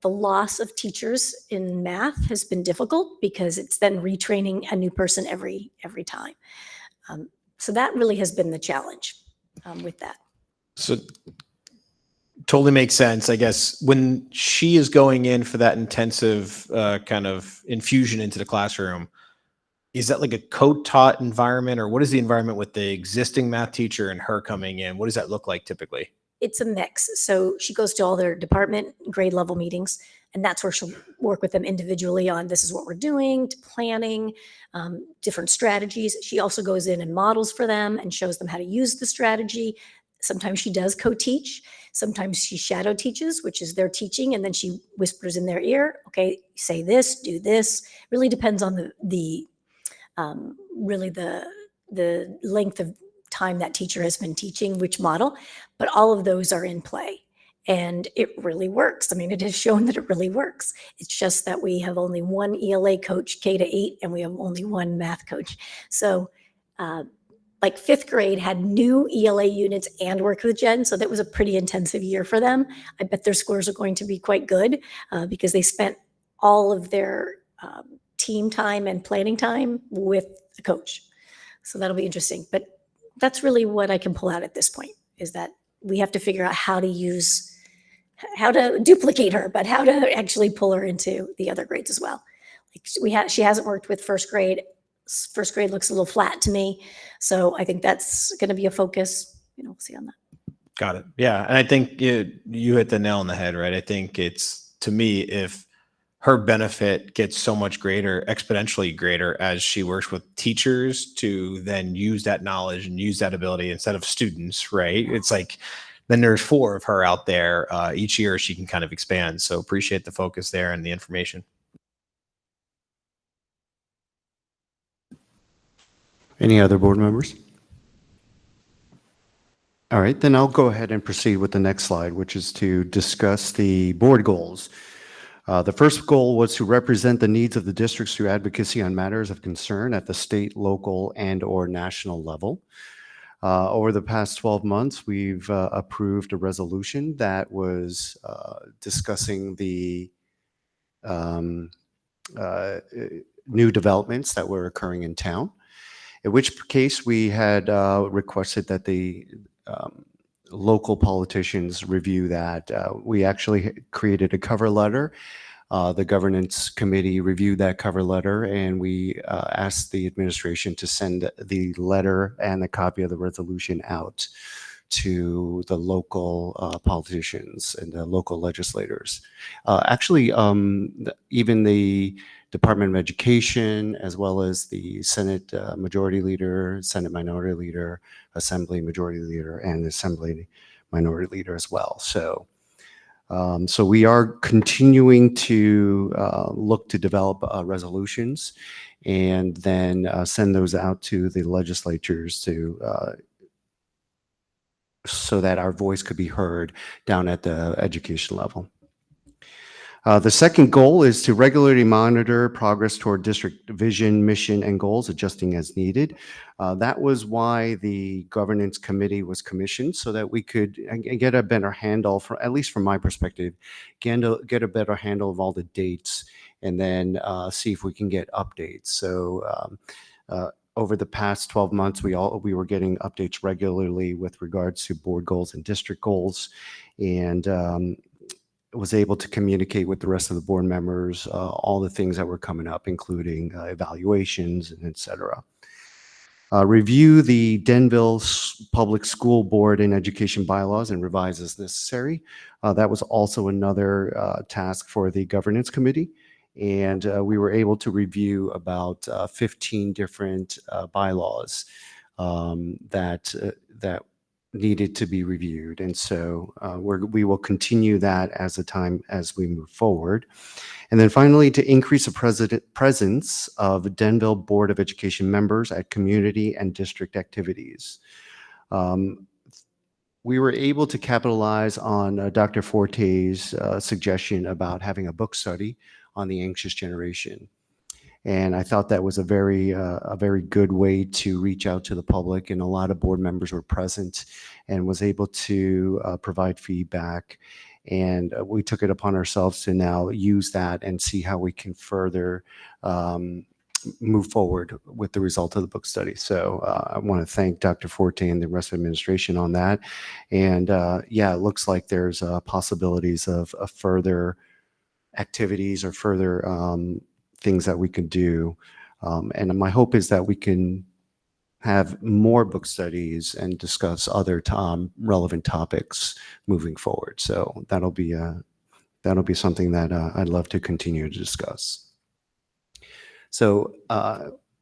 The loss of teachers in math has been difficult because it's then retraining a new person every time. So that really has been the challenge with that. So totally makes sense. I guess when she is going in for that intensive kind of infusion into the classroom, is that like a co-taught environment, or what is the environment with the existing math teacher and her coming in? What does that look like typically? It's a mix. So she goes to all their department grade level meetings, and that's where she'll work with them individually on this is what we're doing, to planning, different strategies. She also goes in and models for them and shows them how to use the strategy. Sometimes she does co-teach. Sometimes she shadow teaches, which is their teaching, and then she whispers in their ear, okay, say this, do this. Really depends on the length of time that teacher has been teaching, which model, but all of those are in play. And it really works. I mean, it has shown that it really works. It's just that we have only one ELA coach, K-8, and we have only one math coach. So like 5th grade had new ELA units and worked with Jen. So that was a pretty intensive year for them. I bet their scores are going to be quite good because they spent all of their team time and planning time with the coach. So that'll be interesting. But that's really what I can pull out at this point, is that we have to figure out how to duplicate her, but how to actually pull her into the other grades as well. Like she hasn't worked with 1st grade. 1st grade looks a little flat to me. So I think that's going to be a focus. We'll see on that. Got it. Yeah. And I think you hit the nail on the head, right? I think it's, to me, if her benefit gets so much greater, exponentially greater, as she works with teachers to then use that knowledge and use that ability instead of students, right? It's like, then there's 4 of her out there. Each year she can kind of expand. So appreciate the focus there and the information. Any other board members? All right, then I'll go ahead and proceed with the next slide, which is to discuss the board goals. The first goal was to represent the needs of the districts through advocacy on matters of concern at the state, local, and/or national level. Over the past 12 months, we've approved a resolution that was discussing the new developments that were occurring in town. In which case we had requested that the local politicians review that. We actually created a cover letter. The governance committee reviewed that cover letter, and we asked the administration to send the letter and a copy of the resolution out to the local politicians and the local legislators. Actually, even the Department of Education, as well as the Senate Majority Leader, Senate Minority Leader, Assembly Majority Leader, and Assembly Minority Leader as well. So, so we are continuing to look to develop resolutions and then send those out to the legislatures to so that our voice could be heard down at the education level. The second goal is to regularly monitor progress toward district vision, mission, and goals, adjusting as needed. That was why the governance committee was commissioned, so that we could get a better handle, at least from my perspective, get a better handle of all the dates, and then see if we can get updates. So over the past 12 months, we were getting updates regularly with regards to board goals and district goals, and was able to communicate with the rest of the board members all the things that were coming up, including evaluations and et cetera. Review the Denville Public School Board and Education bylaws and revise as necessary. That was also another task for the governance committee. And we were able to review about 15 different bylaws that needed to be reviewed. And so we will continue that as we move forward. And then finally, to increase the presence of Denville Board of Education members at community and district activities. We were able to capitalize on Dr. Forte's suggestion about having a book study on the anxious generation. And I thought that was a very good way to reach out to the public, and a lot of board members were present and was able to provide feedback. And we took it upon ourselves to now use that and see how we can further move forward with the result of the book study. So I want to thank Dr. Forte and the rest of the administration on that. And yeah, it looks like there's possibilities of further activities or further things that we could do. And my hope is that we can have more book studies and discuss other relevant topics moving forward. So that'll be something that I'd love to continue to discuss. So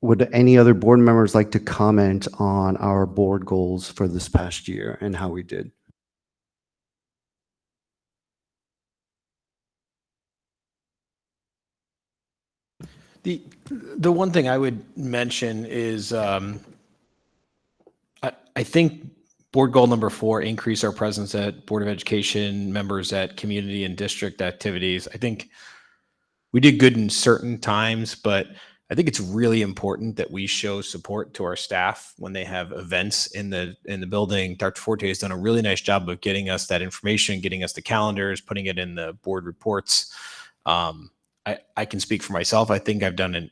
would any other board members like to comment on our board goals for this past year and how we did? The one thing I would mention is I think board goal number 4, increase our presence at Board of Education members at community and district activities. I think we did good in certain times, but I think it's really important that we show support to our staff when they have events in the building. Dr. Forte has done a really nice job of getting us that information, getting us the calendars, putting it in the board reports. I can speak for myself. I think I've done an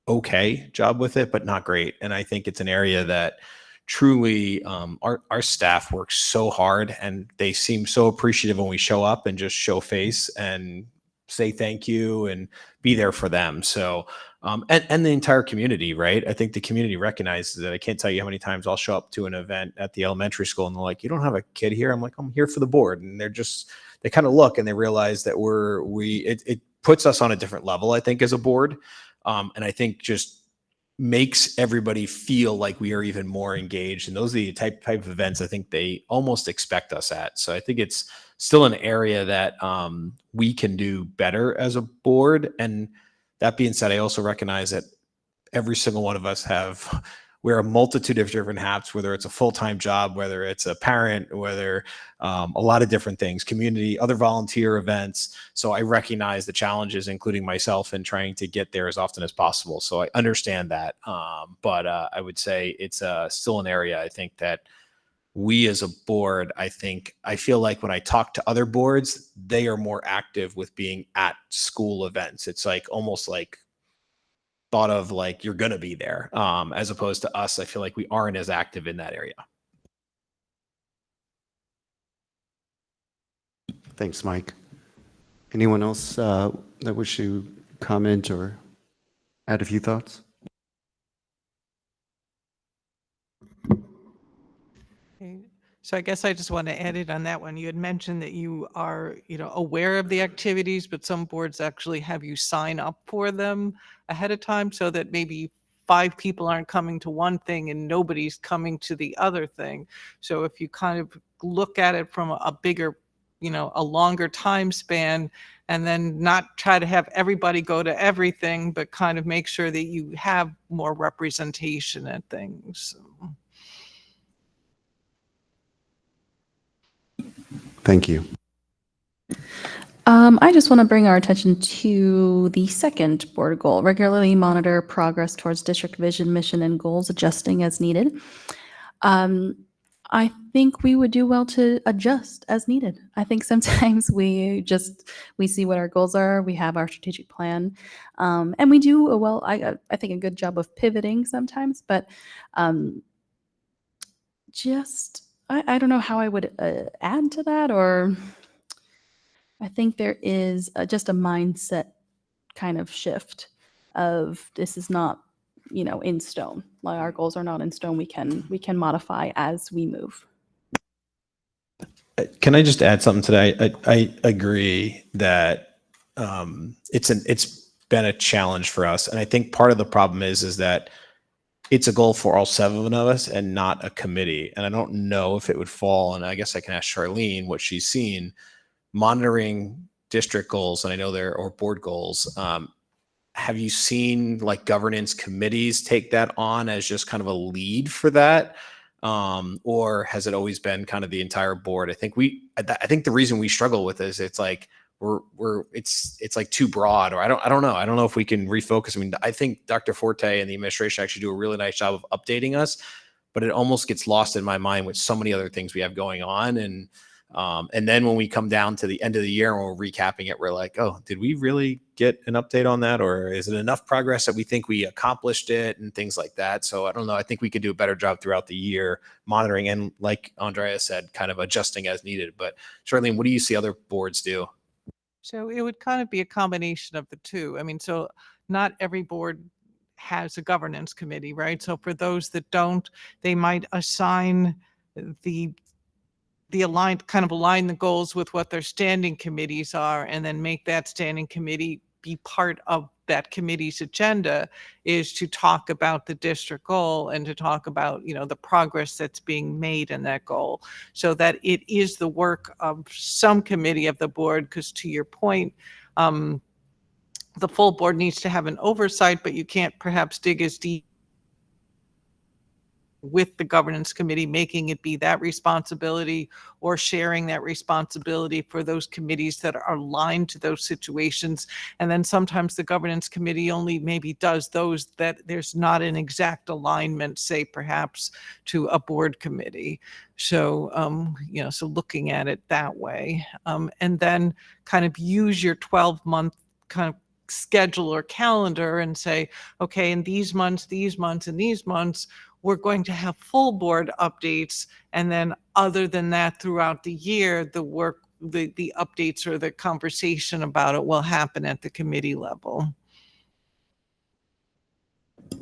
okay job with it, but not great. And I think it's an area that truly our staff works so hard, and they seem so appreciative when we show up and just show face and say thank you and be there for them. So and the entire community, right? I think the community recognizes that. I can't tell you how many times I'll show up to an event at the elementary school and they're like, "You don't have a kid here?" I'm like, "I'm here for the board." And they kind of look and they realize that it puts us on a different level, I think, as a board. And I think just makes everybody feel like we are even more engaged. And those are the type of events I think they almost expect us at. So I think it's still an area that we can do better as a board. And that being said, I also recognize that every single one of us wear a multitude of different hats, whether it's a full-time job, whether it's a parent, whether a lot of different things, community, other volunteer events. So I recognize the challenges, including myself, in trying to get there as often as possible. So I understand that. But I would say it's still an area I think that we as a board, I feel like when I talk to other boards, they are more active with being at school events. It's like almost like thought of like you're going to be there, as opposed to us. I feel like we aren't as active in that area. Thanks, Mike. Anyone else that wish to comment or add a few thoughts? Okay. So I guess I just want to add it on that one. You had mentioned that you are, aware of the activities, but some boards actually have you sign up for them ahead of time so that maybe 5 people aren't coming to one thing and nobody's coming to the other thing. So if you kind of look at it from a bigger, a longer time span, and then not try to have everybody go to everything, but kind of make sure that you have more representation at things. Thank you. I just want to bring our attention to the second board goal, regularly monitor progress towards district vision, mission, and goals, adjusting as needed. I think we would do well to adjust as needed. I think sometimes we see what our goals are, we have our strategic plan, and we do I think a good job of pivoting sometimes, but I don't know how I would add to that, or I think there is just a mindset kind of shift of this is not, in stone. Like our goals are not in stone. We can modify as we move. Can I just add something to that? I agree that it's been a challenge for us, and I think part of the problem is that it's a goal for all 7 of us and not a committee. And I don't know if it would fall, and I guess I can ask Charlene what she's seen monitoring district goals, and I know or board goals. Have you seen like governance committees take that on as just kind of a lead for that? Or has it always been kind of the entire board? I think the reason we struggle with this, it's like it's like too broad, or I don't know. I don't know if we can refocus. I mean, I think Dr. Forte and the administration actually do a really nice job of updating us, but it almost gets lost in my mind with so many other things we have going on. And then when we come down to the end of the year and we're recapping it, we're like, oh, did we really get an update on that? Or is it enough progress that we think we accomplished it and things like that? So I don't know. I think we could do a better job throughout the year monitoring and, like Andrea said, kind of adjusting as needed. But Charlene, what do you see other boards do? So it would kind of be a combination of the two. I mean, so not every board has a governance committee, right? So for those that don't, they might assign the align the goals with what their standing committees are, and then make that standing committee be part of that committee's agenda, is to talk about the district goal and to talk about, the progress that's being made in that goal, so that it is the work of some committee of the board. Because to your point, the full board needs to have an oversight, but you can't perhaps dig as deep with the governance committee, making it be that responsibility, or sharing that responsibility for those committees that are aligned to those situations. And then sometimes the governance committee only maybe does those that there's not an exact alignment, say perhaps to a board committee. So, so looking at it that way, and then kind of use your 12-month kind of schedule or calendar and say, okay, in these months, and these months, we're going to have full board updates. And then other than that, throughout the year, the updates or the conversation about it will happen at the committee level. I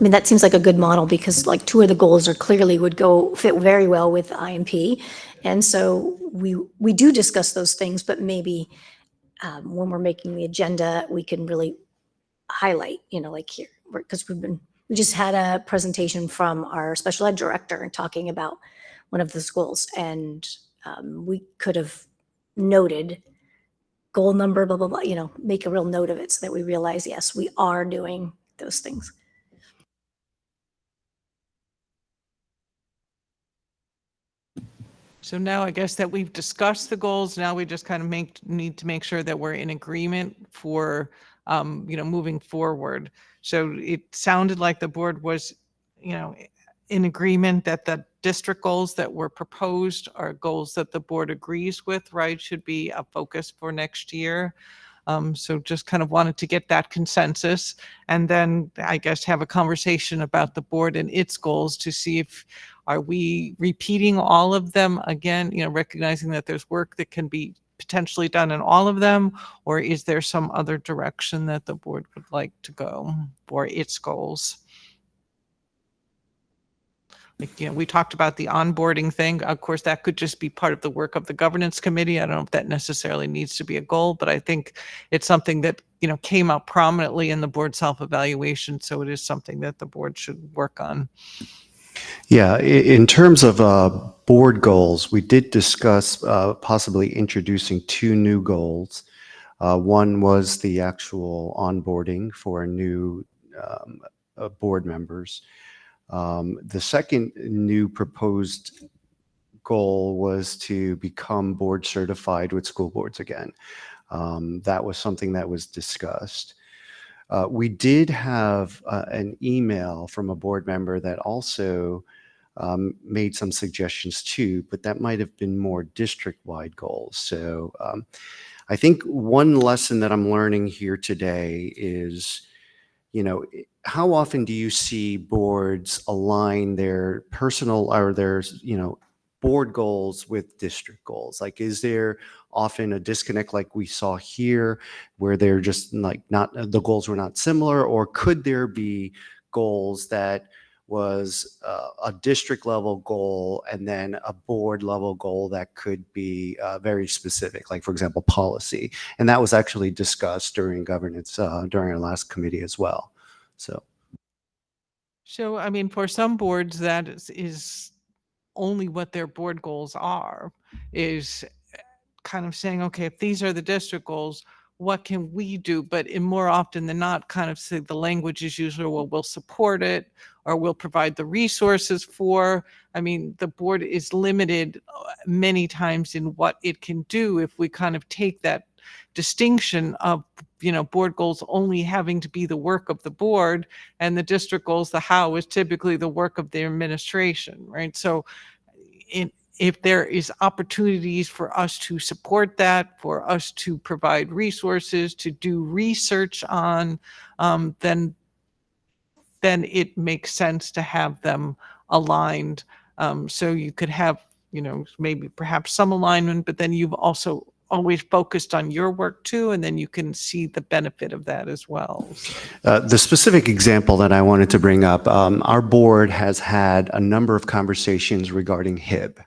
mean, that seems like a good model, because like 2 of the goals would fit very well with IMP. And so we do discuss those things, but maybe when we're making the agenda, we can really highlight, like here, because we just had a presentation from our special ed director and talking about one of the schools, and we could have noted goal number, blah, blah, blah, make a real note of it so that we realize, yes, we are doing those things. So now I guess that we've discussed the goals, now we just kind of need to make sure that we're in agreement for, moving forward. So it sounded like the board was, in agreement that the district goals that were proposed are goals that the board agrees with, right? Should be a focus for next year. So just kind of wanted to get that consensus, and then I guess have a conversation about the board and its goals to see if, are we repeating all of them again, recognizing that there's work that can be potentially done in all of them, or is there some other direction that the board would like to go for its goals? Like, we talked about the onboarding thing. Of course, that could just be part of the work of the governance committee. I don't know if that necessarily needs to be a goal, but I think it's something that, came out prominently in the board self-evaluation. So it is something that the board should work on. Yeah, in terms of board goals, we did discuss possibly introducing 2 new goals. One was the actual onboarding for new board members. The second new proposed goal was to become board certified with school boards again. That was something that was discussed. We did have an email from a board member that also made some suggestions too, but that might have been more district-wide goals. So I think one lesson that I'm learning here today is, how often do you see boards align their personal or their, board goals with district goals? Like, is there often a disconnect like we saw here where they're just like the goals were not similar, or could there be goals that was a district level goal and then a board level goal that could be very specific, like for example, policy? And that was actually discussed during governance, during our last committee as well. So, I mean, for some boards, that is only what their board goals are, is kind of saying, okay, if these are the district goals, what can we do? But in more often than not, kind of say the language is usually, well, we'll support it, or we'll provide the resources for. I mean, the board is limited many times in what it can do if we kind of take that distinction of, board goals only having to be the work of the board, and the district goals, the how, is typically the work of the administration, right? So if there is opportunities for us to support that, for us to provide resources, to do research on, then it makes sense to have them aligned. So you could have, maybe perhaps some alignment, but then you've also always focused on your work too, and then you can see the benefit of that as well. The specific example that I wanted to bring up, our board has had a number of conversations regarding HIB.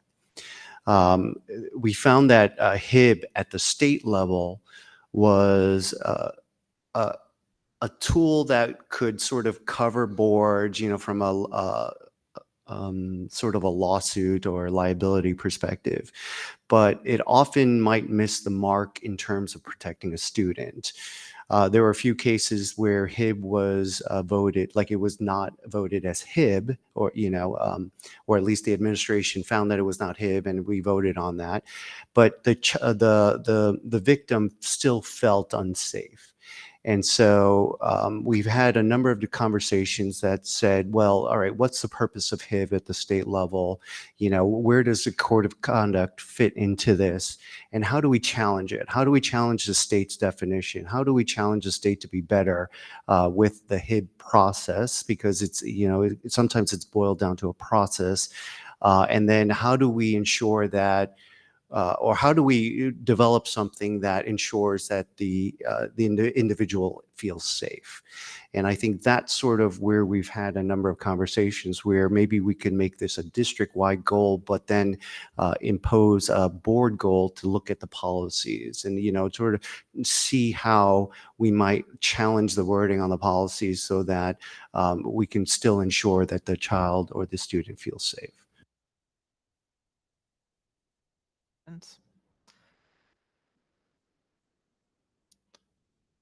We found that HIB at the state level was a tool that could sort of cover boards, from a sort of a lawsuit or liability perspective, but it often might miss the mark in terms of protecting a student. There were a few cases where HIB was voted, like it was not voted as HIB, or, or at least the administration found that it was not HIB, and we voted on that. But the victim still felt unsafe. And so we've had a number of conversations that said, well, all right, what's the purpose of HIB at the state level? Where does the code of conduct fit into this? And how do we challenge it? How do we challenge the state's definition? How do we challenge the state to be better with the HIB process? Because it's, sometimes it's boiled down to a process. And then how do we ensure that, or how do we develop something that ensures that the individual feels safe? And I think that's sort of where we've had a number of conversations where maybe we can make this a district-wide goal, but then impose a board goal to look at the policies and, sort of see how we might challenge the wording on the policies so that we can still ensure that the child or the student feels safe.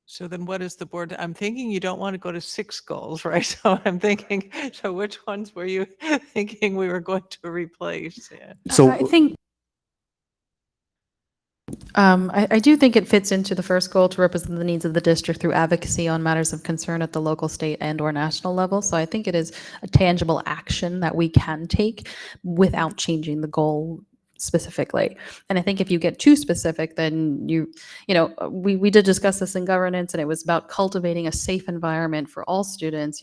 So then what is the board? I'm thinking you don't want to go to 6 goals, right? So I'm thinking, so which ones were you thinking we were going to replace? Yeah. So I think I do think it fits into the first goal to represent the needs of the district through advocacy on matters of concern at the local, state, and/or national level. So I think it is a tangible action that we can take without changing the goal specifically. And I think if you get too specific, then we did discuss this in governance, and it was about cultivating a safe environment for all students,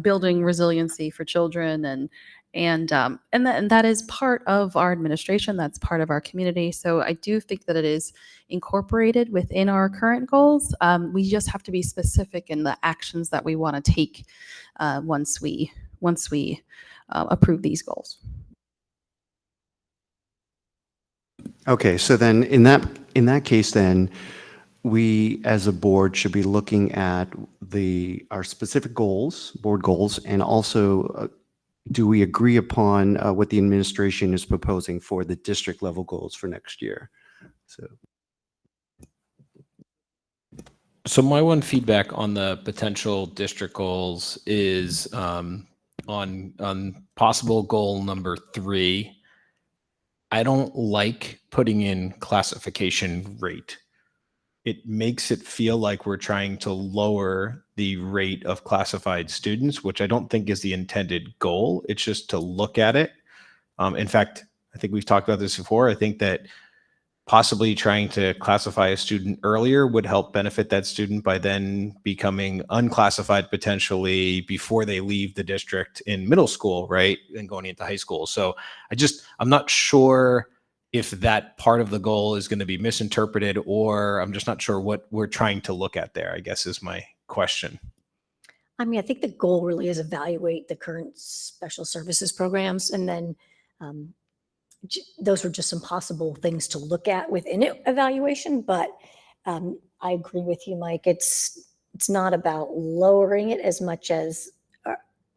building resiliency for children, and that is part of our administration. That's part of our community. So I do think that it is incorporated within our current goals. We just have to be specific in the actions that we want to take once we approve these goals. Okay, so then in that case, then we as a board should be looking at our specific goals, board goals, and also do we agree upon what the administration is proposing for the district level goals for next year? So my one feedback on the potential district goals is on possible goal number 3. I don't like putting in classification rate. It makes it feel like we're trying to lower the rate of classified students, which I don't think is the intended goal. It's just to look at it. In fact, I think we've talked about this before. I think that possibly trying to classify a student earlier would help benefit that student by then becoming unclassified potentially before they leave the district in middle school, right? And going into high school. So I'm not sure if that part of the goal is going to be misinterpreted, or I'm just not sure what we're trying to look at there, I guess is my question. I mean, I think the goal really is evaluate the current special services programs, and then those are just some possible things to look at within evaluation. But I agree with you, Mike. It's not about lowering it as much as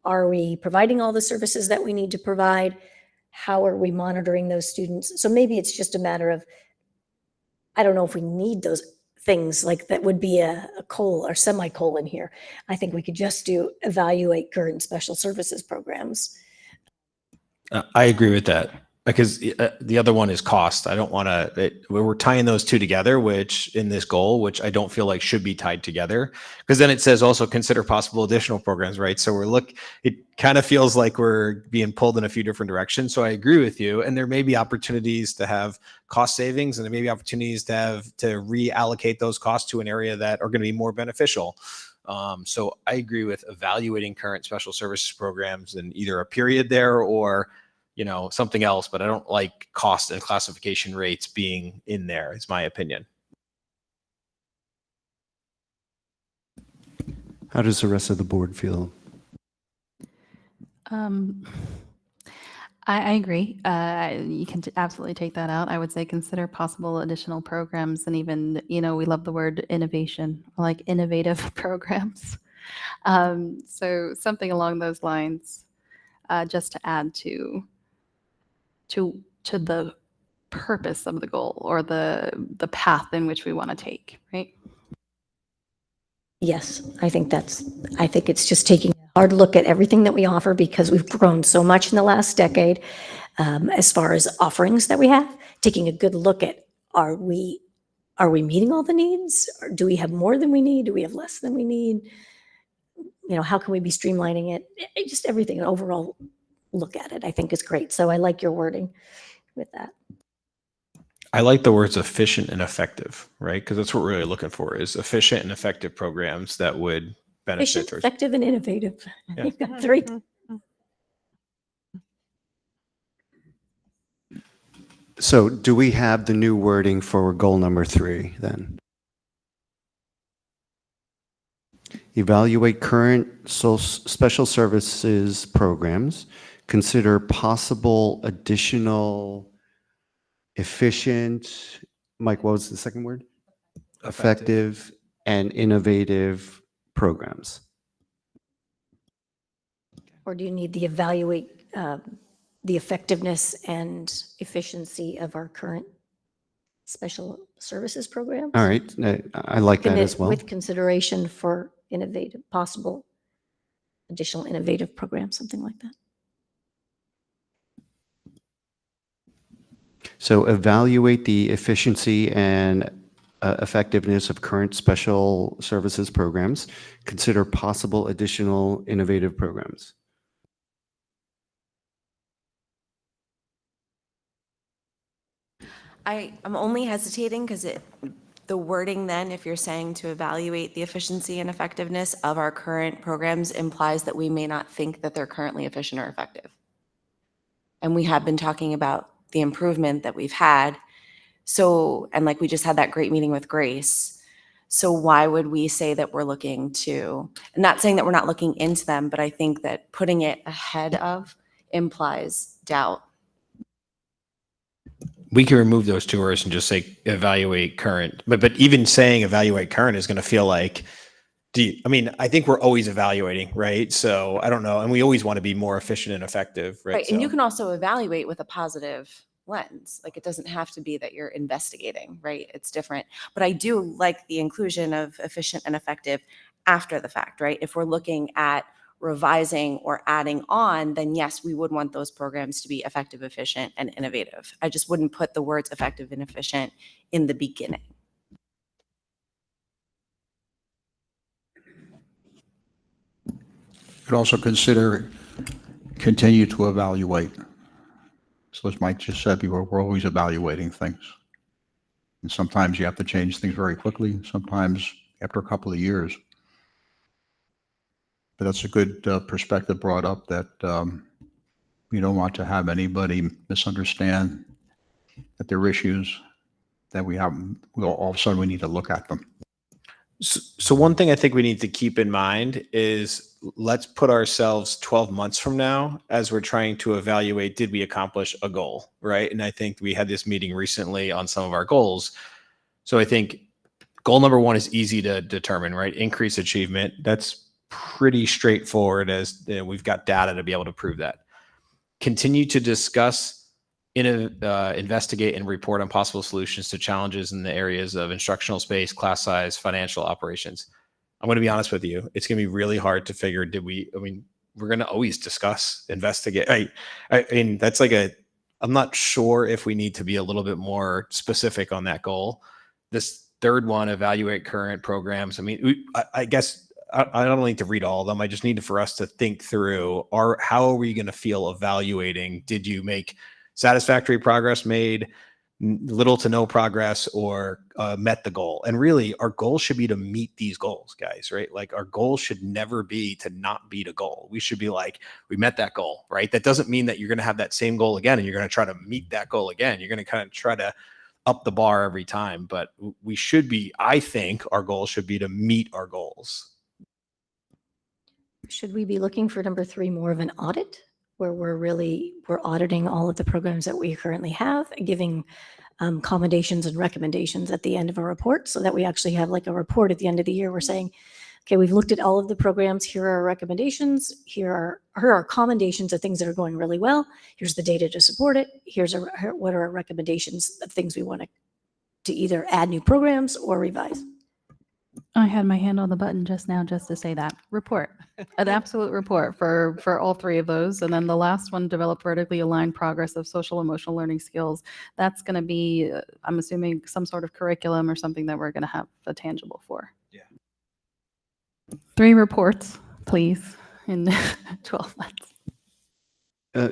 are we providing all the services that we need to provide? How are we monitoring those students? So maybe it's just a matter of, I don't know if we need those things like that would be a or semicolon here. I think we could just do evaluate current special services programs. I agree with that, because the other one is cost. I don't want to, we're tying those two together, which in this goal, which I don't feel like should be tied together, because then it says also consider possible additional programs, right? So it kind of feels like we're being pulled in a few different directions. So I agree with you. And there may be opportunities to have cost savings, and there may be opportunities to reallocate those costs to an area that are going to be more beneficial. So I agree with evaluating current special services programs and either a period there or something else, but I don't like cost and classification rates being in there, is my opinion. How does the rest of the board feel? I agree. You can absolutely take that out. I would say consider possible additional programs, and even, we love the word innovation, like innovative programs. So something along those lines, just to add to the purpose of the goal, or the path in which we want to take, right? Yes, I think it's just taking a hard look at everything that we offer, because we've grown so much in the last decade as far as offerings that we have. Taking a good look at, are we meeting all the needs? Or do we have more than we need? Do we have less than we need? How can we be streamlining it? Just everything, an overall look at it, I think is great. So I like your wording with that. I like the words efficient and effective, right? Because that's what we're really looking for, is efficient and effective programs that would benefit. Efficient, effective, and innovative. Yeah. You've got three. So do we have the new wording for goal number 3 then? Evaluate current special services programs. Consider possible additional efficient, Mike, what was the second word? Effective and innovative programs. Or do you need the evaluate the effectiveness and efficiency of our current special services programs? All right, I like that as well. With consideration for possible additional innovative programs, something like that. So evaluate the efficiency and effectiveness of current special services programs. Consider possible additional innovative programs. I'm only hesitating because the wording then, if you're saying to evaluate the efficiency and effectiveness of our current programs, implies that we may not think that they're currently efficient or effective. And we have been talking about the improvement that we've had. So, and like we just had that great meeting with Grace. So why would we say that we're looking to, and not saying that we're not looking into them, but I think that putting it ahead of implies doubt. We can remove those two words and just say evaluate current. But even saying evaluate current is going to feel like, I think we're always evaluating, right? So I don't know. And we always want to be more efficient and effective, right? Right. And you can also evaluate with a positive lens. Like, it doesn't have to be that you're investigating, right? It's different. But I do like the inclusion of efficient and effective after the fact, right? If we're looking at revising or adding on, then yes, we would want those programs to be effective, efficient, and innovative. I just wouldn't put the words effective and efficient in the beginning. Could also consider continue to evaluate. So as Mike just said, we're always evaluating things. And sometimes you have to change things very quickly, sometimes after a couple of years. But that's a good perspective brought up, that we don't want to have anybody misunderstand that there are issues that we have, all of a sudden we need to look at them. So one thing I think we need to keep in mind is let's put ourselves 12 months from now as we're trying to evaluate, did we accomplish a goal, right? And I think we had this meeting recently on some of our goals. So I think goal number one is easy to determine, right? Increase achievement. That's pretty straightforward, as we've got data to be able to prove that. Continue to discuss, investigate, and report on possible solutions to challenges in the areas of instructional space, class size, financial operations. I'm going to be honest with you. It's going to be really hard to figure, we're going to always discuss, investigate. I mean, that's like I'm not sure if we need to be a little bit more specific on that goal. This third one, evaluate current programs. I mean, I guess I don't need to read all of them. I just need for us to think through, how are we going to feel evaluating? Did you make satisfactory progress, made little to no progress, or met the goal? And really, our goal should be to meet these goals, guys, right? Like, our goal should never be to not beat a goal. We should be like, we met that goal, right? That doesn't mean that you're going to have that same goal again and you're going to try to meet that goal again. You're going to kind of try to up the bar every time. But we should be, I think our goal should be to meet our goals. Should we be looking for number 3 more of an audit, where we're auditing all of the programs that we currently have, giving commendations and recommendations at the end of a report, so that we actually have like a report at the end of the year. We're saying, okay, we've looked at all of the programs. Here are our recommendations. Here are our commendations of things that are going really well. Here's the data to support it. What are our recommendations of things we want to either add new programs or revise. I had my hand on the button just now just to say that. Report. An absolute report for all 3 of those. And then the last one, develop vertically aligned progress of social emotional learning skills. That's going to be, I'm assuming, some sort of curriculum or something that we're going to have a tangible for. Yeah. 3 reports, please, in 12 months.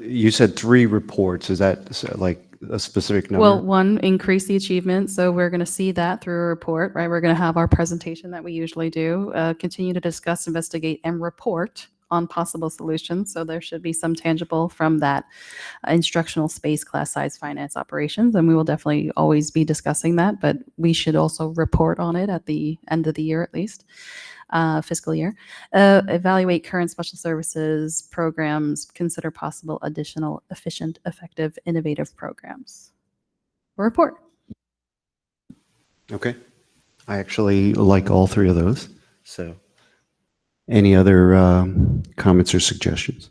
You said 3 reports. Is that like a specific number? Well, 1, increase the achievement. So we're going to see that through a report, right? We're going to have our presentation that we usually do, continue to discuss, investigate, and report on possible solutions. So there should be some tangible from that instructional space, class size, finance, operations. And we will definitely always be discussing that, but we should also report on it at the end of the year, at least. Fiscal year. Evaluate current special services programs, consider possible additional efficient, effective, innovative programs. Report. Okay. I actually like all 3 of those. So any other comments or suggestions?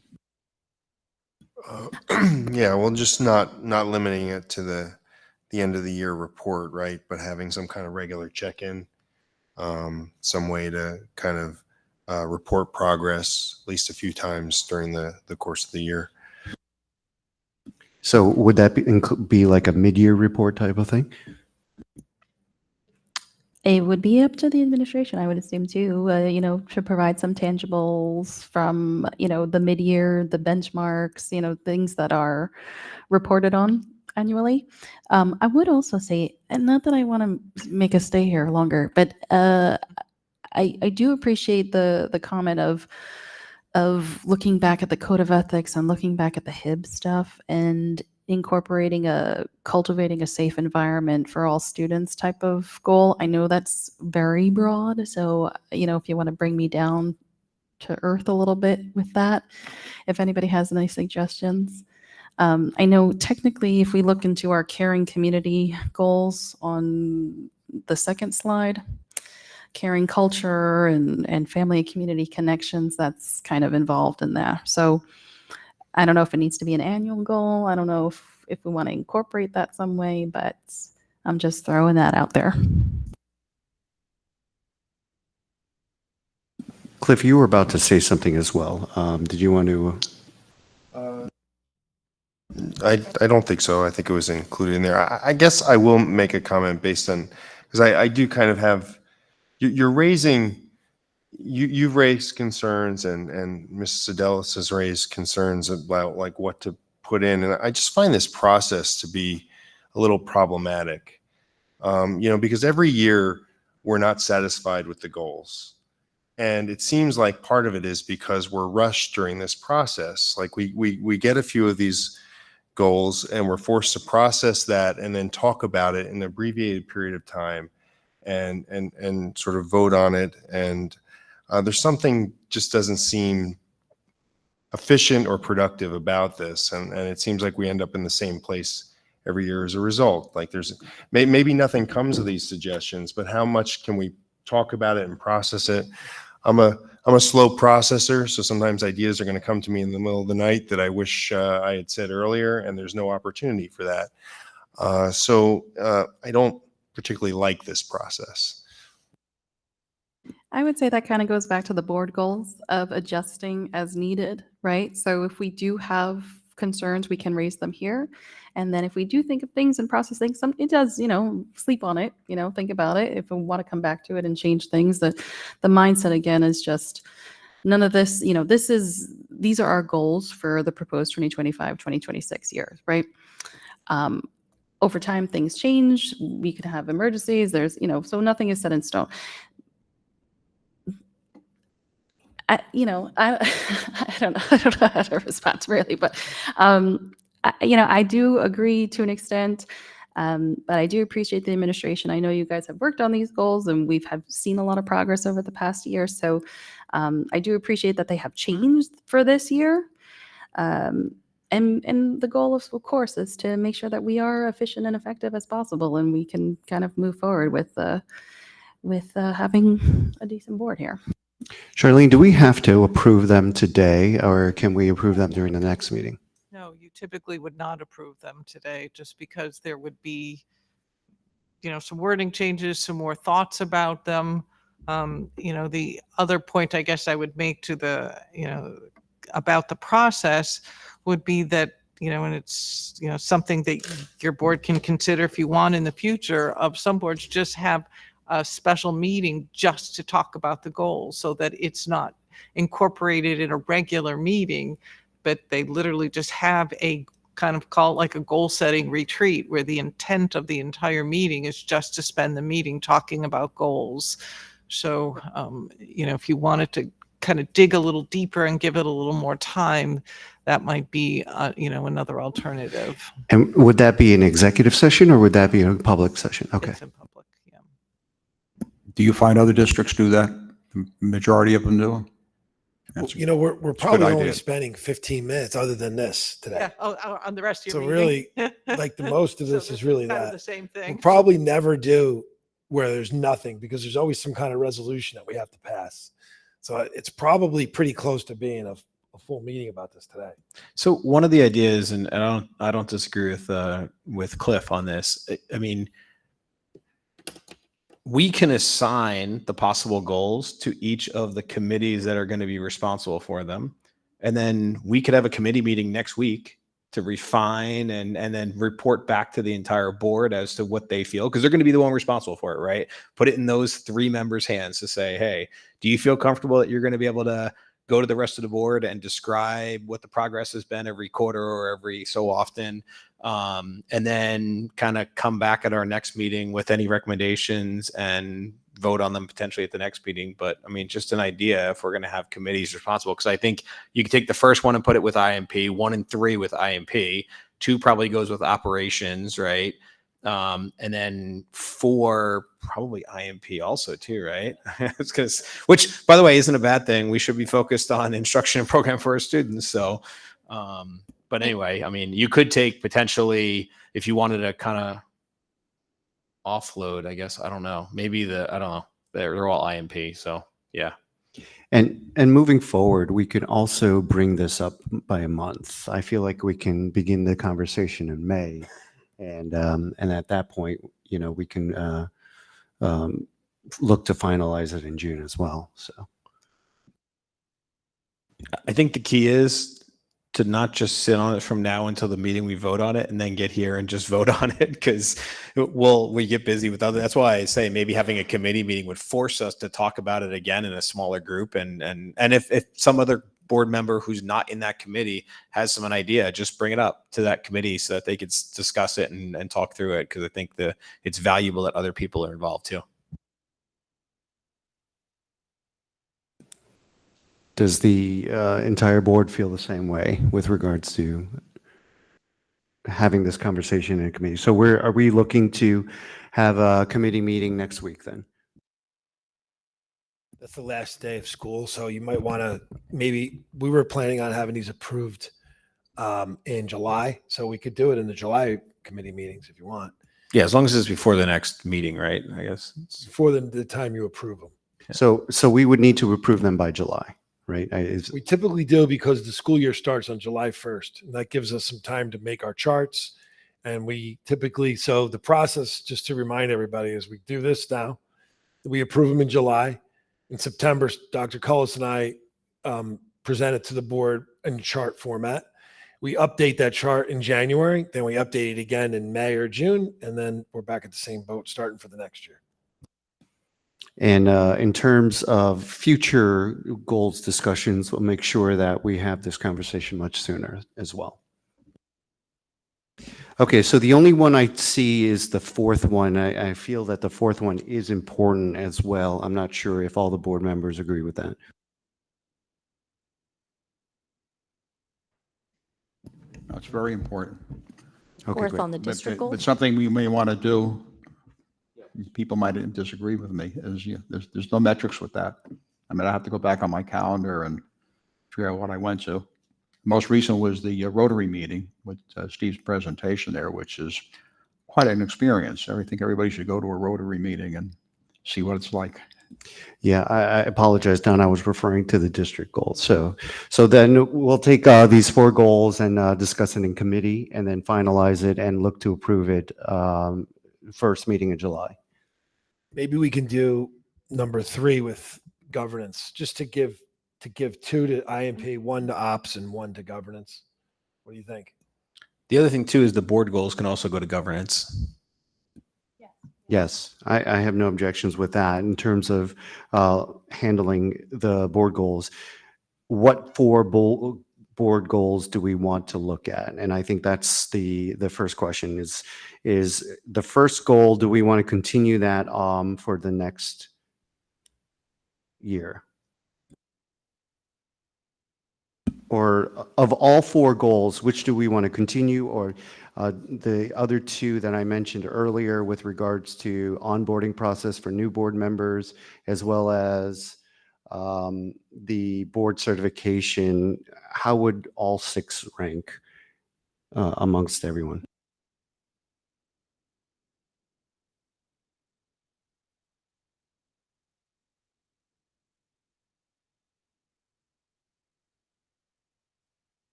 Yeah, well, just not limiting it to the end of the year report, right? But having some kind of regular check-in. Some way to kind of report progress at least a few times during the course of the year. So would that be like a mid-year report type of thing? It would be up to the administration, I would assume, too, to provide some tangibles from, the mid-year, the benchmarks, things that are reported on annually. I would also say, and not that I want to make us stay here longer, but I do appreciate the comment of looking back at the code of ethics and looking back at the HIB stuff and incorporating cultivating a safe environment for all students type of goal. I know that's very broad. So, if you want to bring me down to earth a little bit with that, if anybody has any suggestions. I know technically if we look into our caring community goals on the second slide, caring culture and family and community connections, that's kind of involved in there. So I don't know if it needs to be an annual goal. I don't know if we want to incorporate that some way, but I'm just throwing that out there. Cliff, you were about to say something as well. Did you want to? I don't think so. I think it was included in there. I guess I will make a comment based on, because I do kind of have, you're raising, you've raised concerns and Mrs. Sedelis has raised concerns about like what to put in. And I just find this process to be a little problematic, because every year we're not satisfied with the goals. And it seems like part of it is because we're rushed during this process. Like we get a few of these goals and we're forced to process that and then talk about it in an abbreviated period of time and sort of vote on it. And there's something just doesn't seem efficient or productive about this. And it seems like we end up in the same place every year as a result. Like there's maybe nothing comes of these suggestions, but how much can we talk about it and process it? I'm a slow processor, so sometimes ideas are going to come to me in the middle of the night that I wish I had said earlier, and there's no opportunity for that. So I don't particularly like this process. I would say that kind of goes back to the board goals of adjusting as needed, right? So if we do have concerns, we can raise them here. And then if we do think of things and process things, it does, sleep on it, think about it. If we want to come back to it and change things, the mindset again is just none of this, these are our goals for the proposed 2025, 2026 years, right? Over time, things change. We could have emergencies. There's, so nothing is set in stone. I don't know how to respond really, but I do agree to an extent, but I do appreciate the administration. I know you guys have worked on these goals, and have seen a lot of progress over the past year. So I do appreciate that they have changed for this year, and the goal of course is to make sure that we are efficient and effective as possible, and we can kind of move forward with having a decent board here. Charlene, do we have to approve them today, or can we approve them during the next meeting? No, you typically would not approve them today just because there would be, some wording changes, some more thoughts about them. The other point I guess I would make to about the process would be that, and it's, something that your board can consider if you want in the future. Of some boards just have a special meeting just to talk about the goals so that it's not incorporated in a regular meeting, but they literally just have a kind of call it like a goal setting retreat where the intent of the entire meeting is just to spend the meeting talking about goals. So, if you wanted to kind of dig a little deeper and give it a little more time, that might be, another alternative. And would that be an executive session or would that be a public session? Okay. It's in public, yeah. Do you find other districts do that? The majority of them do? We're probably only idea. spending 15 minutes other than this today. Yeah, on the rest of your So meeting. really, like the most of So this is really kind of that. the same We'll thing. probably never do where there's nothing, because there's always some kind of resolution that we have to pass. So it's probably pretty close to being a full meeting about this today. So one of the ideas, and I don't disagree with Cliff on this. I mean, we can assign the possible goals to each of the committees that are going to be responsible for them. And then we could have a committee meeting next week to refine and then report back to the entire board as to what they feel, because they're going to be the one responsible for it, right? Put it in those 3 members' hands to say, hey, do you feel comfortable that you're going to be able to go to the rest of the board and describe what the progress has been every quarter or every so often, and then kind of come back at our next meeting with any recommendations and vote on them potentially at the next meeting. But I mean, just an idea if we're going to have committees responsible, because I think you could take the first one and put it with IMP, 1 and 3 with IMP, 2 probably goes with operations, right? And then 4 probably IMP also too, right? It's because, which by the way isn't a bad thing. We should be focused on instruction and program for our students. So, but anyway, I mean, you could take potentially, if you wanted to kind of offload, I guess, I don't know, maybe I don't know, they're all IMP. So yeah. And moving forward, we could also bring this up by a month. I feel like we can begin the conversation in May, and at that point, we can look to finalize it in June as well. So I think the key is to not just sit on it from now until the meeting we vote on it and then get here and just vote on it, because we get busy with other. That's why I say maybe having a committee meeting would force us to talk about it again in a smaller group. And if some other board member who's not in that committee has some idea, just bring it up to that committee so that they could discuss it and talk through it, because I think it's valuable that other people are involved too. Does the entire board feel the same way with regards to having this conversation in a committee? So are we looking to have a committee meeting next week then? That's the last day of school, so you might want to, maybe, we were planning on having these approved in July, so we could do it in the July committee meetings if you want, Yeah, as long as it's before the next meeting, right? I guess. before the time you approve them. So we would need to approve them by July, right? We typically do, because the school year starts on July 1st. And that gives us some time to make our charts. And we typically, so the process, just to remind everybody, is we do this now. We approve them in July. In September, Dr. Cullis and I present it to the board in chart format. We update that chart in January. Then we update it again in May or June. And then we're back at the same boat starting for the next year. And in terms of future goals discussions, we'll make sure that we have this conversation much sooner as well. Okay, so the only one I see is the fourth one. I feel that the fourth one is important as well. I'm not sure if all the board members agree with that. That's very important. Okay, Fourth great. on the district goal. But something we may want to do, people might disagree with me, is there's no metrics with that. I mean, I have to go back on my calendar and figure out what I went to. Most recent was the Rotary meeting with Steve's presentation there, which is quite an experience. I think everybody should go to a Rotary meeting and see what it's like. Yeah, I apologize, Don. I was referring to the district goals. So then we'll take these 4 goals and discuss it in committee, and then finalize it and look to approve it first meeting in July. Maybe we can do number 3 with governance, just to give 2 to IMP, 1 to ops, and 1 to governance. What do you think? The other thing too is the board goals can also go to governance. Yes, I have no objections with that in terms of handling the board goals. What 4 board goals do we want to look at? And I think that's the first question is the first goal, do we want to continue that for the next year? Or of all 4 goals, which do we want to continue, or the other 2 that I mentioned earlier with regards to onboarding process for new board members, as well as the board certification, how would all 6 rank amongst everyone?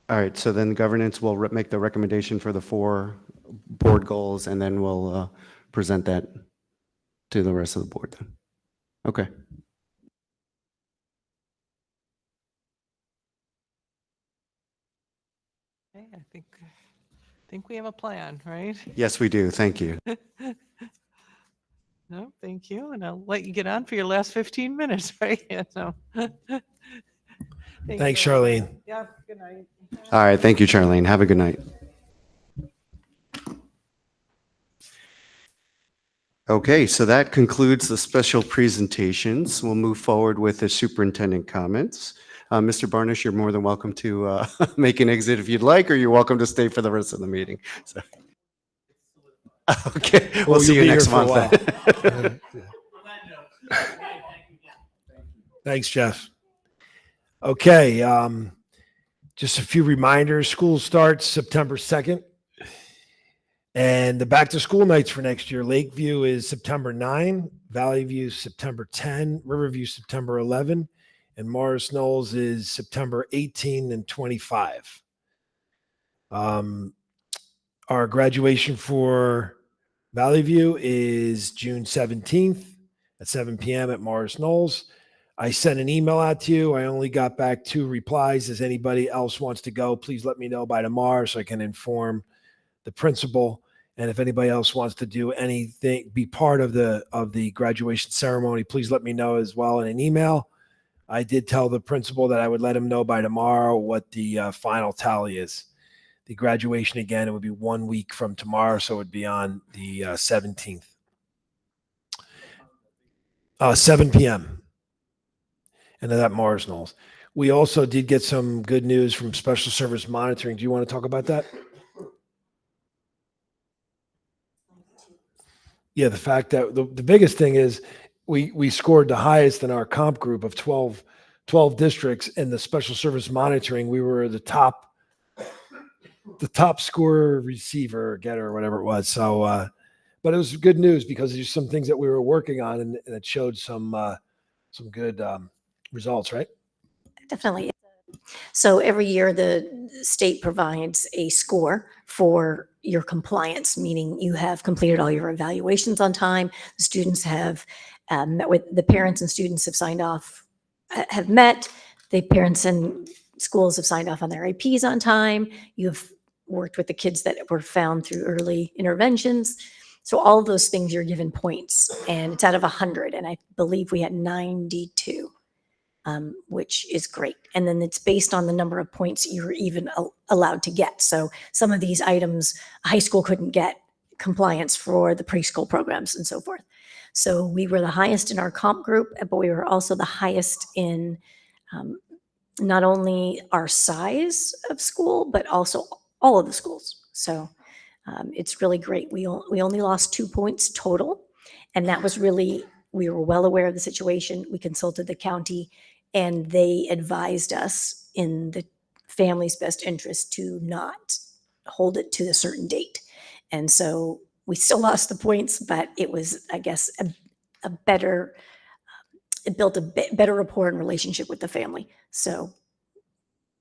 All right, so then governance will make the recommendation for the 4 board goals, and then we'll present that to the rest of the board then. Okay. Okay, I think we have a plan, right? Yes, we do. Thank you. No, thank you. And I'll let you get on for your last 15 minutes, right? Yeah, so. Thanks, you, everyone. Charlene. Yeah, good night. All right, thank you, Charlene. Have a good night. Okay, so that concludes the special presentations. We'll move forward with the superintendent comments. Mr. Barnish, you're more than welcome to make an exit if you'd like, or you're welcome to stay for the rest of the meeting. So. Okay, we'll see you you'll be next here for a month. while. Thanks, Jeff. Okay, just a few reminders. School starts September 2nd. And the back to school nights for next year, Lakeview is September 9, Valley View September 10, Riverview September 11, and Morris Knolls is September 18 and 25. Our graduation for Valley View is June 17th at 7 p.m. at Morris Knolls. I sent an email out to you. I only got back 2 replies. As anybody else wants to go, please let me know by tomorrow so I can inform the principal. And if anybody else wants to do anything, be part of the graduation ceremony, please let me know as well in an email. I did tell the principal that I would let him know by tomorrow what the final tally is. The graduation, again, it would be 1 week from tomorrow, so it would be on the 17th. 7 p.m. and at Mars Knolls. We also did get some good news from Special Service Monitoring. Do you want to talk about that? Yeah, the fact that the biggest thing is we scored the highest in our comp group of 12 districts in the Special Service Monitoring. We were the top scorer, receiver, getter, or whatever it was. So, but it was good news because there's some things that we were working on, and it showed some good results, right? Definitely. So every year the state provides a score for your compliance, meaning you have completed all your evaluations on time. The students have met with the parents, and students have signed off, have met. The parents and schools have signed off on their APs on time. You've worked with the kids that were found through early interventions. So all of those things you're given points, and it's out of 100. And I believe we had 92. Which is great. And then it's based on the number of points you're even allowed to get. So some of these items, high school couldn't get compliance for the preschool programs and so forth. So we were the highest in our comp group, but we were also the highest in not only our size of school, but also all of the schools. So it's really great. We only lost 2 points total. And that was really, we were well aware of the situation. We consulted the county, and they advised us in the family's best interest to not hold it to a certain date. And so we still lost the points, but it was, I guess, a better, it built a better rapport and relationship with the family. So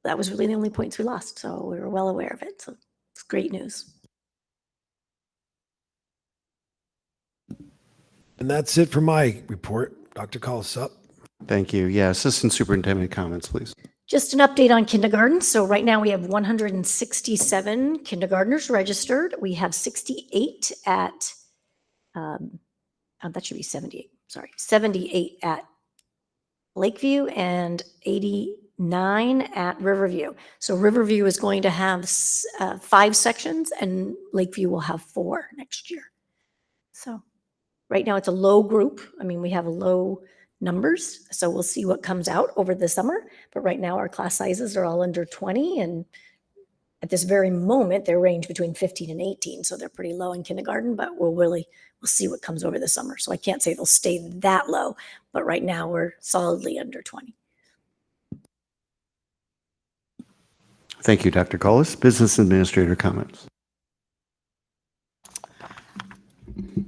that was really the only points we lost. So we were well aware of it. So it's great news. And that's it for my report. Dr. Collis, up. Thank you. Yeah, Assistant Superintendent comments, please. Just an update on kindergarten. So right now we have 167 kindergartners registered. We have 68 at, that should be 78, sorry, 78 at Lakeview and 89 at Riverview. So Riverview is going to have 5 sections, and Lakeview will have 4 next year. So right now it's a low group. I mean, we have low numbers, so we'll see what comes out over the summer. But right now our class sizes are all under 20, and at this very moment they range between 15 and 18, so they're pretty low in kindergarten. But we'll see what comes over the summer. So I can't say they'll stay that low, but right now we're solidly under 20. Thank you, Dr. Collis. Business Administrator comments.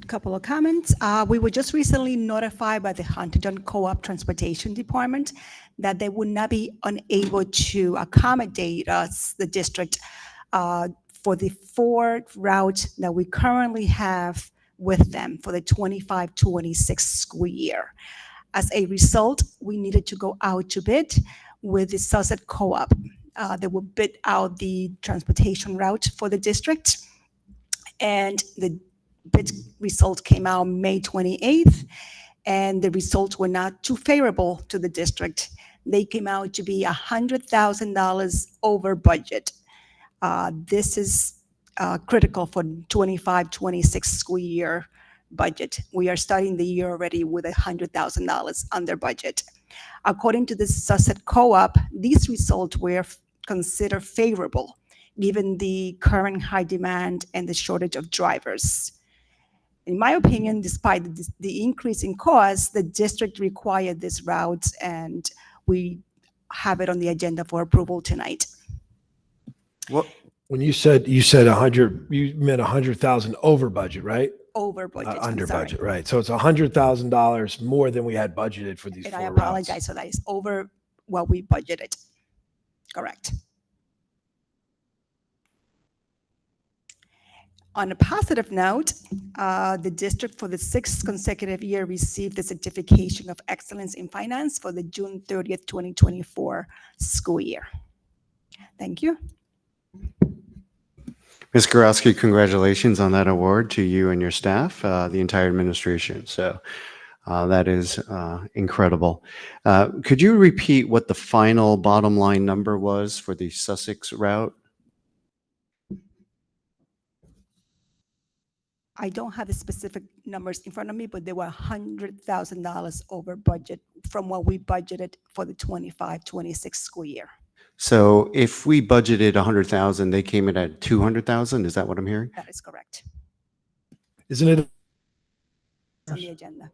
Couple of comments. We were just recently notified by the Huntington Co-op Transportation Department that they would not be unable to accommodate us, the district, for the 4 routes that we currently have with them for the 25-26 school year. As a result, we needed to go out to bid with the Sussex Co-op. They will bid out the transportation route for the district, and the bid result came out May 28th, and the results were not too favorable to the district. They came out to be $100,000 over budget. This is critical for 25-26 school year budget. We are starting the year already with $100,000 under budget. According to the Sussex Co-op, these results were considered favorable given the current high demand and the shortage of drivers. In my opinion, despite the increase in cost, the district required this route, and we have it on the agenda for approval tonight. What? When you said 100, you meant 100,000 over budget, right? Over budget. Under I'm sorry. budget, right? So it's $100,000 more than we had budgeted for these And 4 I routes. apologize for that. It's over what we budgeted. Correct. On a positive note, the district for the 6th consecutive year received the Certification of Excellence in Finance for the June 30th, 2024 school year. Thank you. Ms. Gorowski, congratulations on that award to you and your staff, the entire administration. So that is incredible. Could you repeat what the final bottom line number was for the Sussex route? I don't have the specific numbers in front of me, but they were $100,000 over budget from what we budgeted for the 25-26 school year. So if we budgeted 100,000, they came in at 200,000. Is that what I'm hearing? That is correct. Isn't it? It's on the agenda.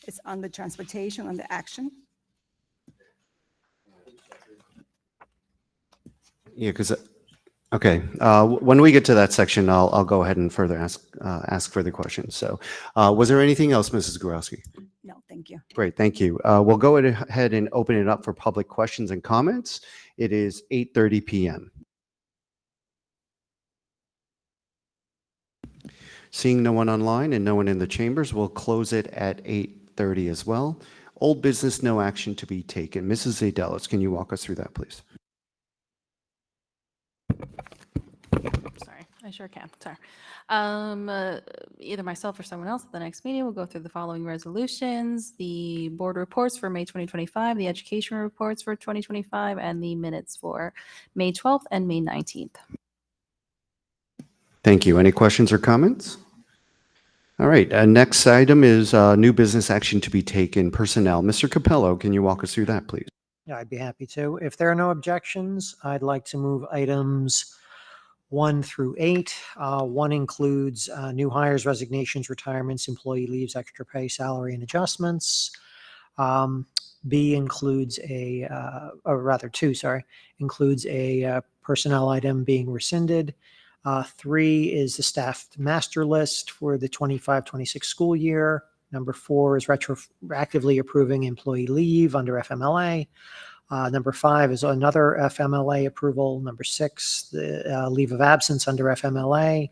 It's on the transportation, on the action. Yeah, because, okay, when we get to that section, I'll go ahead and further ask further questions. So was there anything else, Mrs. Gorowski? No, thank you. Great, thank you. We'll go ahead and open it up for public questions and comments. It is 8:30 p.m. Seeing no one online and no one in the chambers, we'll close it at 8:30 as well. Old business, no action to be taken. Mrs. Zadelis, can you walk us through that, please? Sorry, I sure can. Sorry. Either myself or someone else at the next meeting will go through the following resolutions: the board reports for May 2025, the education reports for 2025, and the minutes for May 12th and May 19th. Thank you. Any questions or comments? All right, next item is new business action to be taken, personnel. Mr. Capello, can you walk us through that, please? Yeah, I'd be happy to. If there are no objections, I'd like to move items 1 through 8. 1 includes new hires, resignations, retirements, employee leaves, extra pay, salary, and adjustments. B includes or rather 2, sorry, includes a personnel item being rescinded. 3 is the staff master list for the 25-26 school year. Number 4 is retroactively approving employee leave under FMLA. Number 5 is another FMLA approval. Number 6, the leave of absence under FMLA.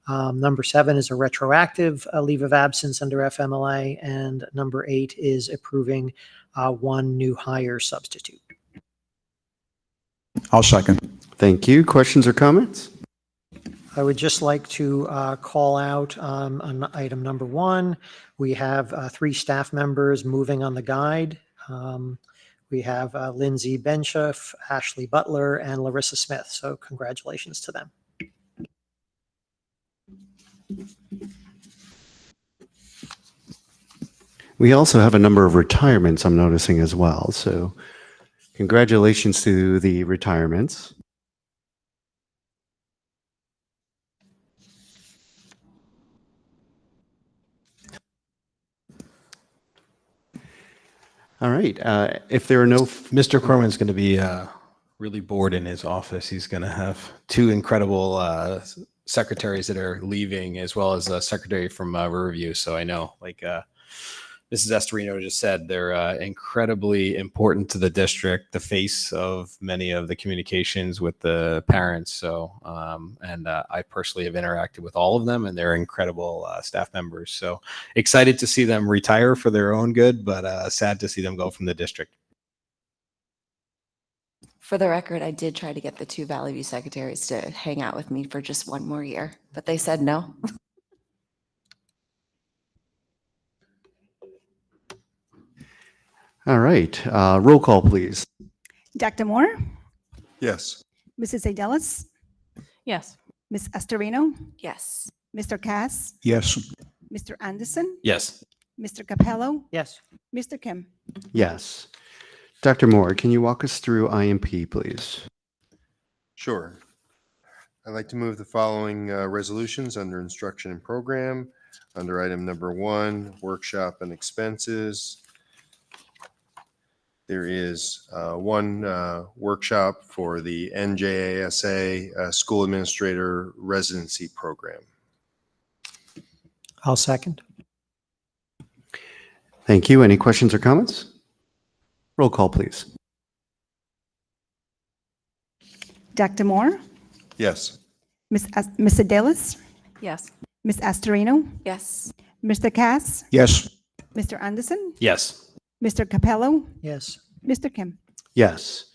Number 7 is a retroactive leave of absence under FMLA. And number 8 is approving 1 new hire substitute. I'll second. Thank you. Questions or comments? I would just like to call out on item number 1, we have 3 staff members moving on the guide. We have Lindsay Benshoff, Ashley Butler, and Larissa Smith. So congratulations to them. We also have a number of retirements I'm noticing as well. So congratulations to the retirements. All right. If there are no, Mr. Corman's going to be really bored in his office. He's going to have 2 incredible secretaries that are leaving, as well as a secretary from Riverview. So I know, like Mrs. Estorino just said, they're incredibly important to the district, the face of many of the communications with the parents. So, and I personally have interacted with all of them, and they're incredible staff members. So excited to see them retire for their own good, but sad to see them go from the district. For the record, I did try to get the 2 Valley View secretaries to hang out with me for just 1 more year, but they said no. all right. Roll call, please. Dr. Moore, Yes. Mrs. Zadelis, Yes. Ms. Astorino, Yes. Mr. Cass, Yes. Mr. Anderson, Yes. Mr. Capello, Yes. Mr. Kim. Yes. Dr. Moore, can you walk us through IMP, please? Sure. I'd like to move the following resolutions under instruction and program. Under item number 1, workshop and expenses. There is 1 workshop for the NJASA School Administrator Residency Program. I'll second. Thank you. Any questions or comments? Roll call, please. Dr. Moore, Yes. Ms. Adelis, Yes. Ms. Astorino, Yes. Mr. Cass, Yes. Mr. Anderson, Yes. Mr. Capello, Yes. Mr. Kim. Yes.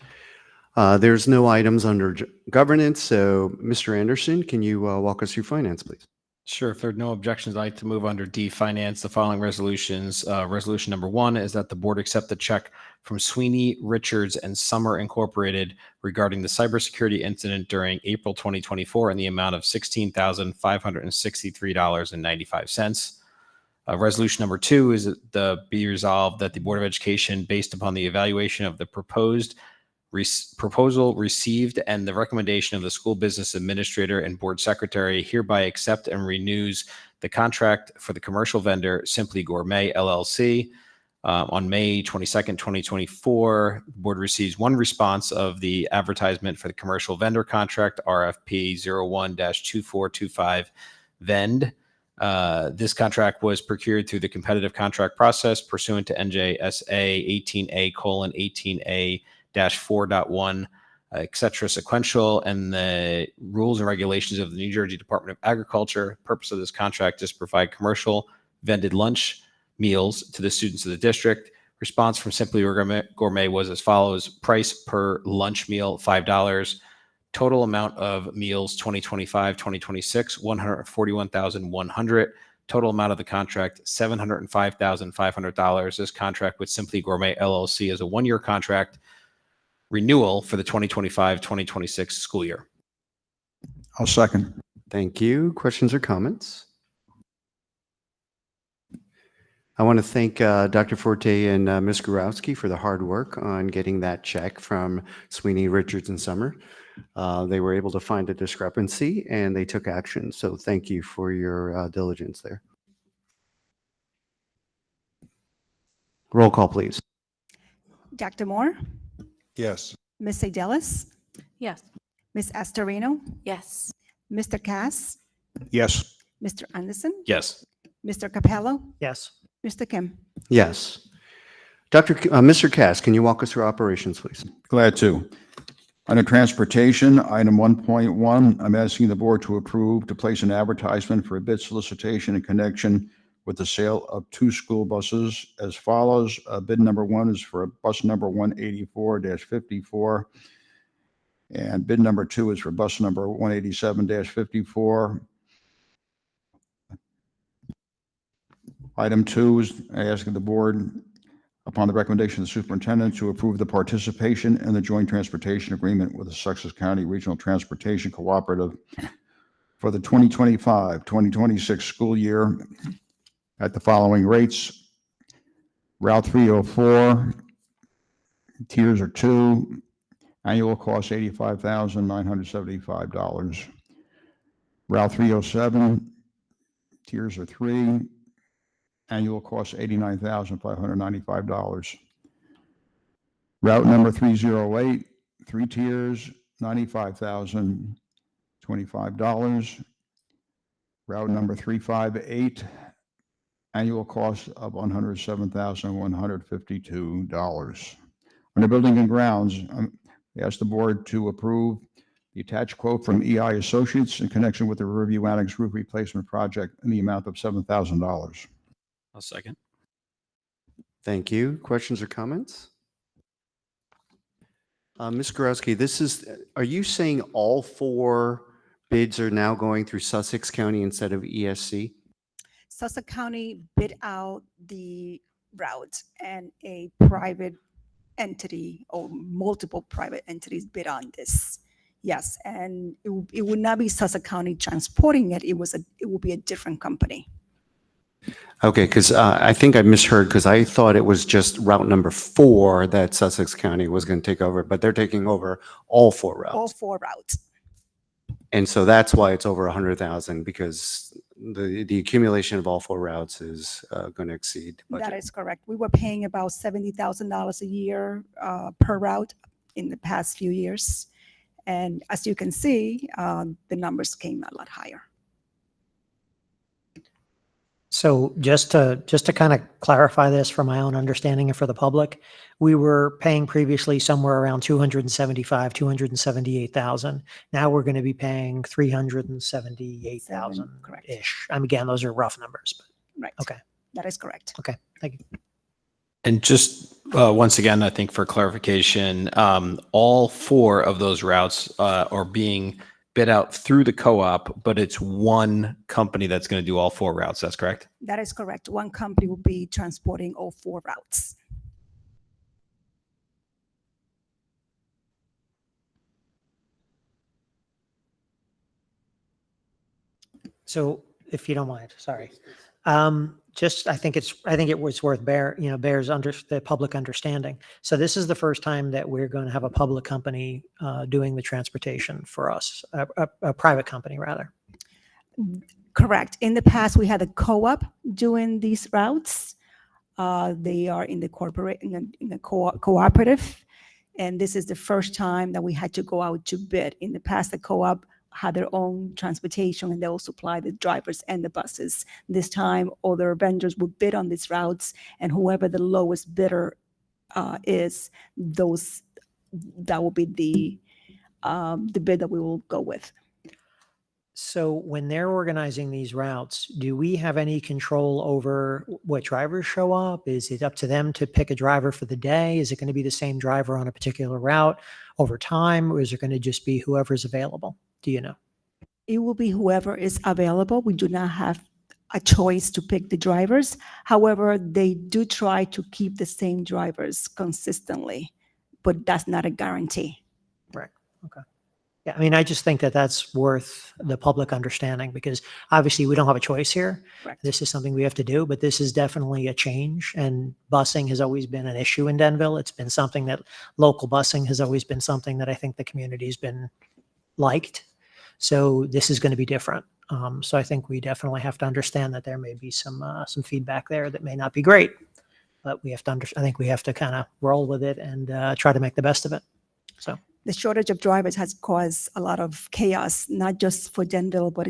There's no items under governance, so Mr. Anderson, can you walk us through finance, please? Sure. If there are no objections, I'd like to move under D, Finance, the following resolutions. Resolution number 1 is that the board accept the check from Sweeney, Richards, and Summer Incorporated regarding the cybersecurity incident during April 2024 in the amount of $16,563.95. Resolution number 2 is that be resolved that the Board of Education, based upon the evaluation of the proposal received and the recommendation of the school business administrator and board secretary, hereby accept and renews the contract for the commercial vendor Simply Gourmet LLC. On May 22nd, 2024, the board receives one response of the advertisement for the commercial vendor contract, RFP 01-2425 VEND. This contract was procured through the competitive contract process pursuant to NJSA 18A:18A-4.1, et cetera, sequential, and the rules and regulations of the New Jersey Department of Agriculture. Purpose of this contract is to provide commercial vended lunch meals to the students of the district. Response from Simply Gourmet was as follows: price per lunch meal, $5. Total amount of meals 2025-2026, $141,100. Total amount of the contract, $705,500. This contract with Simply Gourmet LLC is a one-year contract renewal for the 2025-2026 school year. I'll second. Thank you. Questions or comments? I want to thank Dr. Forte and Ms. Gurowski for the hard work on getting that check from Sweeney, Richards, and Summer. They were able to find a discrepancy and they took action. So thank you for your diligence there. Roll call, please. Dr. Moore, Yes. Ms. Adelis, Yes. Ms. Astorino, Yes. Mr. Cass, Yes. Mr. Anderson, Yes. Mr. Capello, Yes. Mr. Kim. Yes. Mr. Cass, can you walk us through operations, please? Glad to. Under transportation, item 1.1, I'm asking the board to approve to place an advertisement for a bid solicitation in connection with the sale of 2 school buses as follows. Bid number 1 is for bus number 184-54, and bid number 2 is for bus number 187-54. Item 2 is asking the board, upon the recommendation of the superintendent, to approve the participation in the joint transportation agreement with the Sussex County Regional Transportation Cooperative for the 2025-2026 school year at the following rates. Route 304, tiers are 2, annual cost $85,975. Route 307, tiers are 3, annual cost $89,595. Route number 308, 3 tiers, $95,025. Route number 358, annual cost of $107,152. Under building and grounds, I ask the board to approve the attached quote from EI Associates in connection with the Riverview Annex roof replacement project in the amount of $7,000. I'll second. Thank you. Questions or comments? Ms. Gurowski, are you saying all 4 bids are now going through Sussex County instead of ESC? Sussex County bid out the route and a private entity or multiple private entities bid on this. Yes, and it would not be Sussex County transporting it. It will be a different company. Okay, because I think I misheard because I thought it was just route number 4 that Sussex County was going to take over, but they're taking over all 4 routes. All 4 routes. And so that's why it's over 100,000 because the accumulation of all 4 routes is going to exceed budget. That is correct. We were paying about $70,000 a year per route in the past few years. And as you can see, the numbers came a lot higher. So just to kind of clarify this for my own understanding and for the public, we were paying previously somewhere around 275, 278,000. Now we're going to be paying 378,000 Correct. ish. I mean, again, those are rough numbers, but Right. okay. That is correct. Okay. Thank you. And just once again, I think for clarification, all 4 of those routes are being bid out through the co-op, but it's one company that's going to do all 4 routes. That's correct? That is correct. One company will be transporting all 4 routes. So if you don't mind, sorry. Just, I think it was worth bears under the public understanding. So this is the first time that we're going to have a public company doing the transportation for us, a private company rather. Correct. In the past, we had a co-op doing these routes. They are in the cooperative, and this is the first time that we had to go out to bid. In the past, the co-op had their own transportation and they will supply the drivers and the buses. This time, other vendors will bid on these routes, and whoever the lowest bidder is, that will be the bid that we will go with. So when they're organizing these routes, do we have any control over what drivers show up? Is it up to them to pick a driver for the day? Is it going to be the same driver on a particular route over time, or is it going to just be whoever's available? Do you know? It will be whoever is available. We do not have a choice to pick the drivers. However, they do try to keep the same drivers consistently, but that's not a guarantee. Right. Okay. Yeah, I mean, I just think that that's worth the public understanding, because obviously we don't have a choice here. Correct. This is something we have to do, but this is definitely a change, and busing has always been an issue in Denville. It's been something that local busing has always been something that I think the community's been liked. So this is going to be different. So I think we definitely have to understand that there may be some feedback there that may not be great, but we have to I think we have to kind of roll with it and try to make the best of it. So. The shortage of drivers has caused a lot of chaos, not just for Denville, but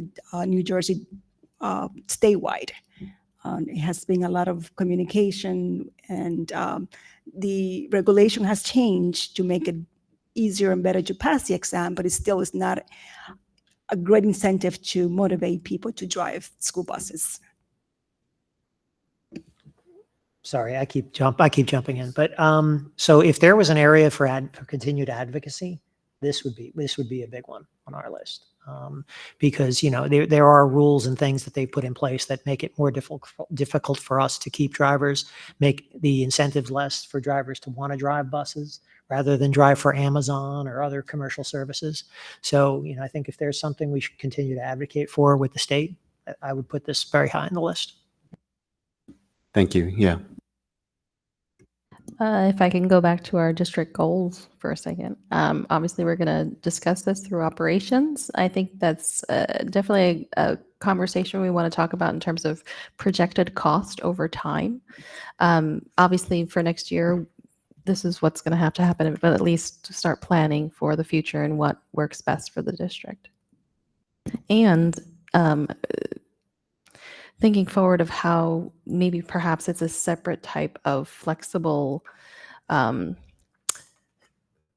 New Jersey statewide. It has been a lot of communication, and the regulation has changed to make it easier and better to pass the exam, but it still is not a great incentive to motivate people to drive school buses. Sorry, I keep jumping in, but so if there was an area for continued advocacy, this would be a big one on our list, because there are rules and things that they put in place that make it more difficult for us to keep drivers, make the incentives less for drivers to want to drive buses rather than drive for Amazon or other commercial services. So I think if there's something we should continue to advocate for with the state, I would put this very high on the list. Thank you. Yeah. If I can go back to our district goals for a second. Obviously, we're going to discuss this through operations. I think that's definitely a conversation we want to talk about in terms of projected cost over time. Obviously, for next year, this is what's going to happen, but at least to start planning for the future and what works best for the district. And thinking forward of how maybe perhaps it's a separate type of flexible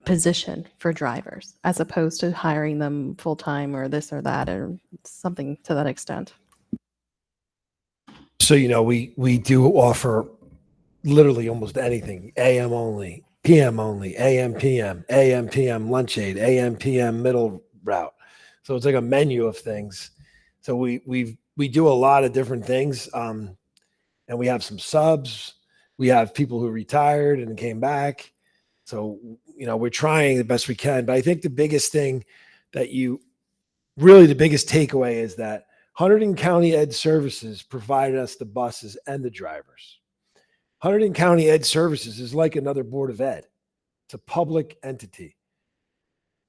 position for drivers as opposed to hiring them full-time or this or that or something to that extent. So, we do offer literally almost anything: AM only, PM only, AM, PM lunch aid, AM, PM middle route. So it's like a menu of things. So we do a lot of different things. And we have some subs. We have people who retired and came back. So, we're trying the best we can. But I think the biggest thing the biggest takeaway is that Hunterdon County Ed Services provided us the buses and the drivers. Hunterdon County Ed Services is like another Board of Ed. It's a public entity.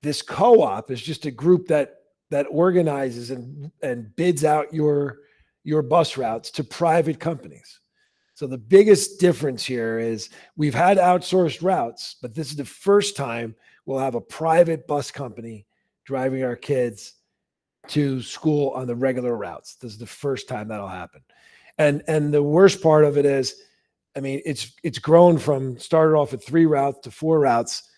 This co-op is just a group that organizes and bids out your bus routes to private companies. So the biggest difference here is we've had outsourced routes, but this is the first time we'll have a private bus company driving our kids to school on the regular routes. This is the first time that'll happen. And the worst part of it is, I mean, it's grown from started off at 3 routes to 4 routes.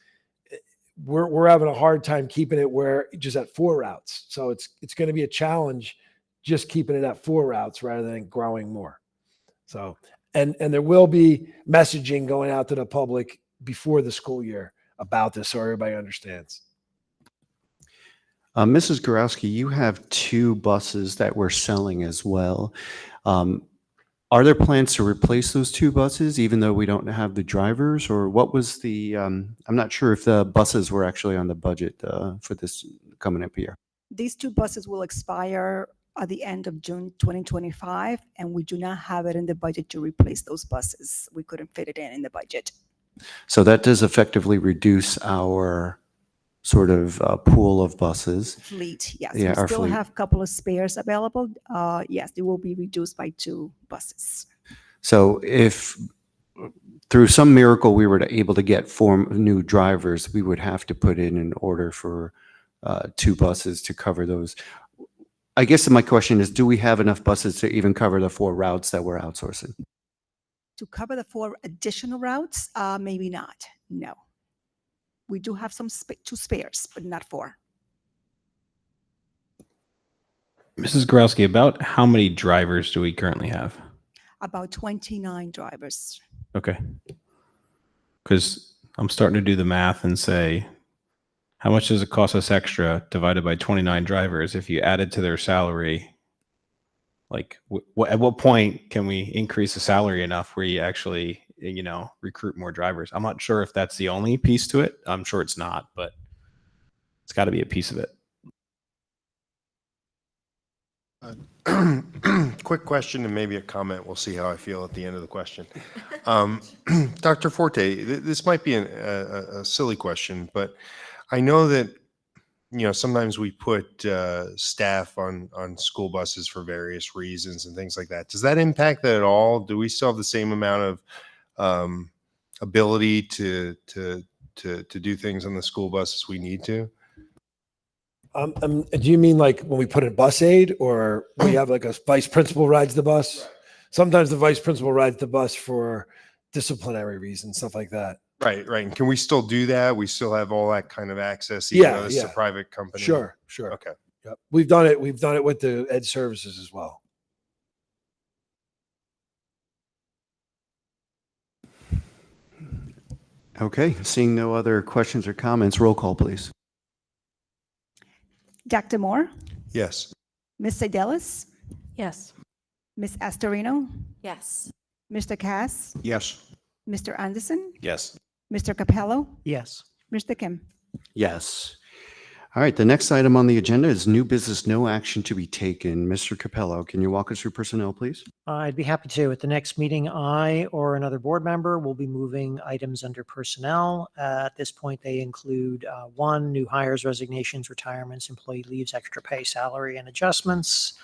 We're having a hard time keeping it where just at 4 routes. So it's going to be a challenge just keeping it at 4 routes rather than growing more. So, and there will be messaging going out to the public before the school year about this, so everybody understands. Mrs. Gorowski, you have 2 buses that we're selling as well. Are there plans to replace those 2 buses, even though we don't have the drivers? Or what was the, I'm not sure if the buses were actually on the budget for this coming up year. These 2 buses will expire at the end of June 2025, and we do not have it in the budget to replace those buses. We couldn't fit it in the budget. So that does effectively reduce our sort of pool of buses. Fleet, yes. Yeah, We our still fleet. have a couple of spares available. Yes, they will be reduced by 2 buses. So if through some miracle we were able to get 4 new drivers, we would have to put in an order for 2 buses to cover those. I guess my question is, do we have enough buses to even cover the 4 routes that we're outsourcing? To cover the 4 additional routes, maybe not, no. We do have 2 spares, but not 4. Mrs. Gorowski, about how many drivers do we currently have? About 29 drivers. Okay. Because I'm starting to do the math and say, how much does it cost us extra divided by 29 drivers if you added to their salary? Like, at what point can we increase the salary enough where you actually, recruit more drivers? I'm not sure if that's the only piece to it. I'm sure it's not, but it's got to be a piece of it. Quick question and maybe a comment. We'll see how I feel at the end of the question. Dr. Forte, this might be a silly question, but I know that, sometimes we put staff on school buses for various reasons and things like that. Does that impact that at all? Do we still have the same amount of ability to do things on the school bus as we need to? Do you mean like when we put in bus aid, or we have like a vice principal rides the bus? Sometimes the vice principal rides the bus for disciplinary reasons, stuff like that. Right. And can we still do that? We still have all that kind of access, even though this is a Yeah. private company? Sure. Okay. Yep. We've done it with the ed services as well. Okay, seeing no other questions or comments, roll call, please. Dr. Moore, Yes. Ms. Sedelis, Yes. Ms. Astorino, Yes. Mr. Cass, Yes. Mr. Anderson, Yes. Mr. Capello, Yes. Mr. Kim. Yes. All right, the next item on the agenda is new business, no action to be taken. Mr. Capello, can you walk us through personnel, please? I'd be happy to. At the next meeting, I or another board member will be moving items under personnel. At this point, they include 1, new hires, resignations, retirements, employee leaves, extra pay, salary, and adjustments.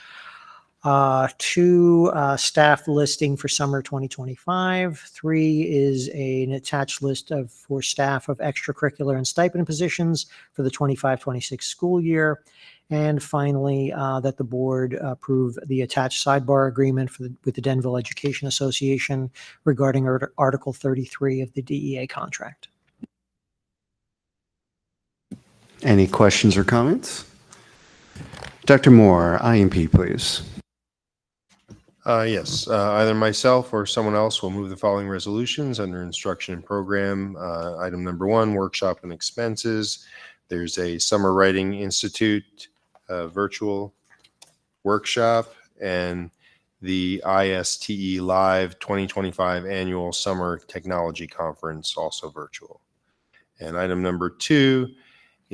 2, staff listing for summer 2025. 3 is an attached list for staff of extracurricular and stipend positions for the 25-26 school year. And finally, that the board approve the attached sidebar agreement with the Denville Education Association regarding Article 33 of the DEA contract. Any questions or comments? Dr. Moore, IMP, please. Yes, either myself or someone else will move the following resolutions under instruction and program. Item number 1, workshop and expenses. There's a Summer Writing Institute virtual workshop and the ISTE Live 2025 Annual Summer Technology Conference, also virtual. And item number 2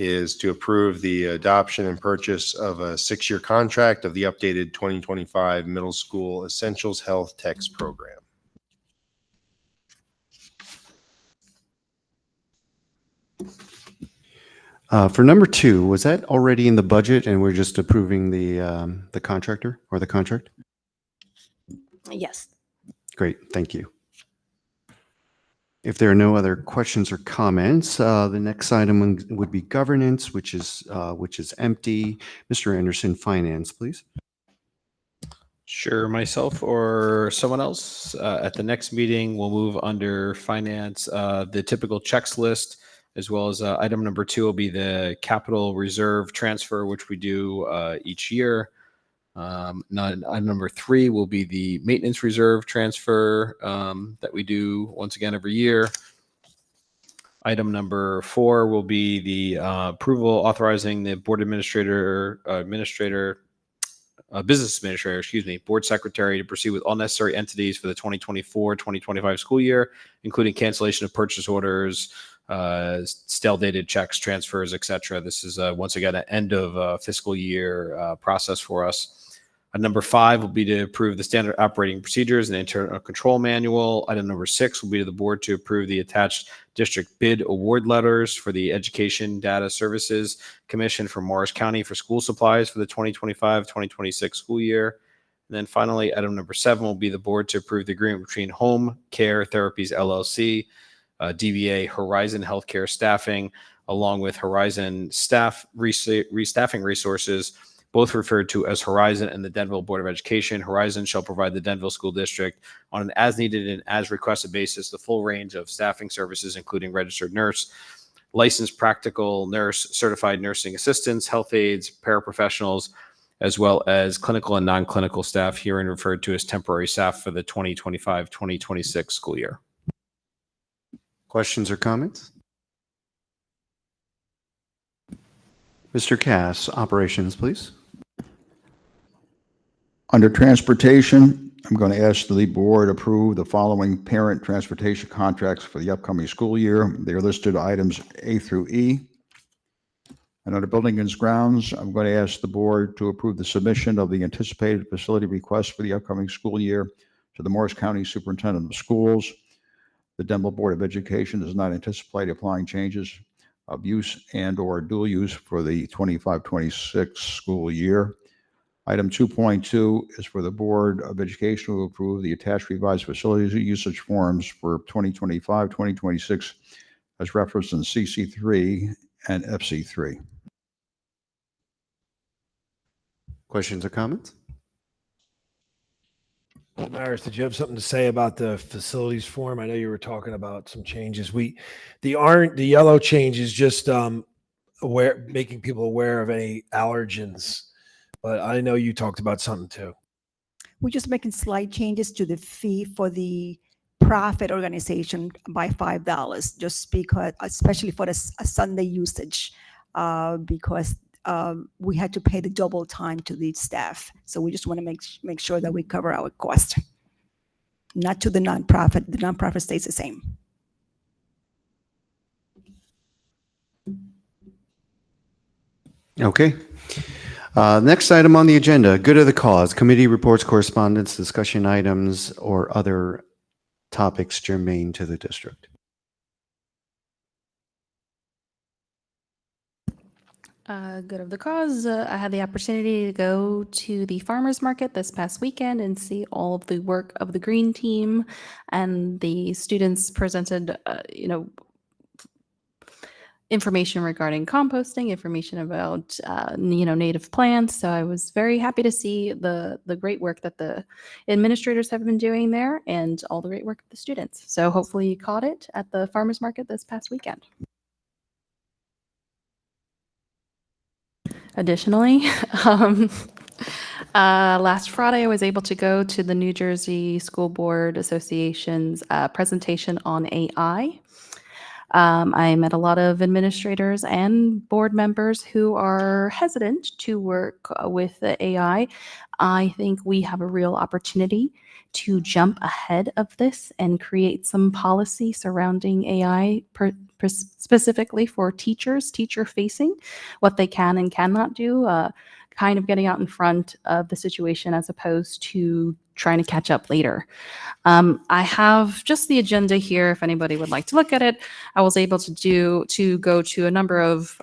is to approve the adoption and purchase of a 6-year contract of the updated 2025 Middle School Essentials Health Techs Program. For number 2, was that already in the budget and we're just approving the contractor or the contract? Yes. Great, thank you. If there are no other questions or comments, the next item would be governance, which is empty. Mr. Anderson, finance, please. Sure, myself or someone else. At the next meeting, we'll move under finance, the typical checks list, as well as item number 2 will be the capital reserve transfer, which we do each year. Item number 3 will be the maintenance reserve transfer that we do once again every year. Item number 4 will be the approval authorizing the board business administrator, board secretary to proceed with all necessary entities for the 2024-2025 school year, including cancellation of purchase orders, stale dated checks, transfers, etc. This is once again an end of fiscal year process for us. Number 5 will be to approve the standard operating procedures and internal control manual. Item number 6 will be to the board to approve the attached district bid award letters for the Education Data Services Commission for Morris County for school supplies for the 2025-2026 school year. And then finally, item number 7 will be the board to approve the agreement between Home Care Therapies LLC, DBA Horizon Healthcare Staffing, along with Horizon Restaffing Resources, both referred to as Horizon and the Denville Board of Education. Horizon shall provide the Denville School District on an as-needed and as-requested basis the full range of staffing services, including registered nurse, licensed practical nurse, certified nursing assistants, health aides, paraprofessionals, as well as clinical and non-clinical staff, herein referred to as temporary staff for the 2025-2026 school year. Questions or comments? Mr. Cass, operations, please. Under transportation, I'm going to ask the board approve the following parent transportation contracts for the upcoming school year. They are listed items A through E. And under building and grounds, I'm going to ask the board to approve the submission of the anticipated facility request for the upcoming school year to the Morris County Superintendent of Schools. The Denville Board of Education does not anticipate applying changes of use and or dual use for the 25-26 school year. Item 2.2 is for the Board of Education to approve the attached revised facilities usage forms for 2025-2026 as referenced in CC3 and FC3. Questions or comments? Maris, did you have something to say about the facilities form? I know you were talking about some changes. The yellow change is just making people aware of any allergens. But I know you talked about something too. We're just making slight changes to the fee for the profit organization by $5, just because, especially for the Sunday usage, because we had to pay the double time to the staff. So we just want to make sure that we cover our cost. Not to the nonprofit. The nonprofit stays the same. Okay. Next item on the agenda, good of the cause, committee reports, correspondence, discussion items, or other topics germane to the district. Good of the cause. I had the opportunity to go to the farmers market this past weekend and see all of the work of the green team, and the students presented, information regarding composting, information about, native plants. So I was very happy to see the great work that the administrators have been doing there and all the great work of the students. So hopefully you caught it at the farmers market this past weekend. Additionally, last Friday, I was able to go to the New Jersey School Board Association's presentation on AI. I met a lot of administrators and board members who are hesitant to work with the AI. I think we have a real opportunity to jump ahead of this and create some policy surrounding AI specifically for teachers, teacher-facing, what they can and cannot do, kind of getting out in front of the situation as opposed to trying to catch up later. I have just the agenda here if anybody would like to look at it. I was able to go to a number of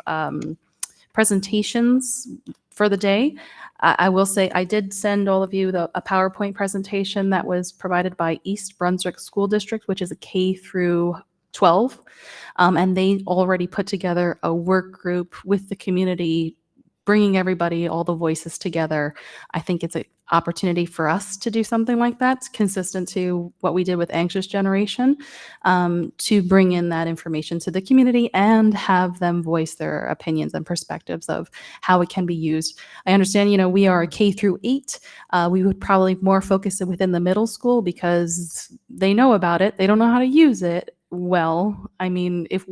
presentations for the day. I will say I did send all of you a PowerPoint presentation that was provided by East Brunswick School District, which is a K through 12. And they already put together a work group with the community, bringing everybody, all the voices together. I think it's opportunity for us to do something like that, consistent to what we did with Anxious Generation, to bring in that information to the community and have them voice their opinions and perspectives of how it can be used. I understand, we are a K through 8. We would probably more focus it within the middle school because they know about it. They don't know how to use it well. I mean, if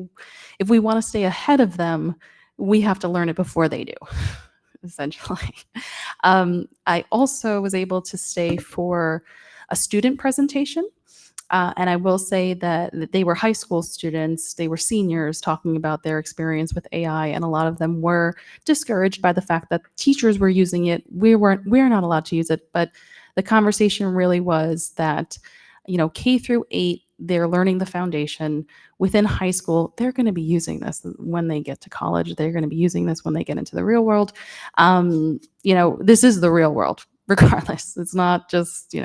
we want to stay ahead of them, we have to learn it before they do, essentially. I also was able to stay for a student presentation. And I will say that they were high school students, they were seniors talking about their experience with AI, and a lot of them were discouraged by the fact that teachers were using it. We're not allowed to use it, but the conversation really was that, K through 8, they're learning the foundation. Within high school, they're going to be using this when they get to college. They're going to be using this when they get into the real world. This is the real world, regardless. It's not just,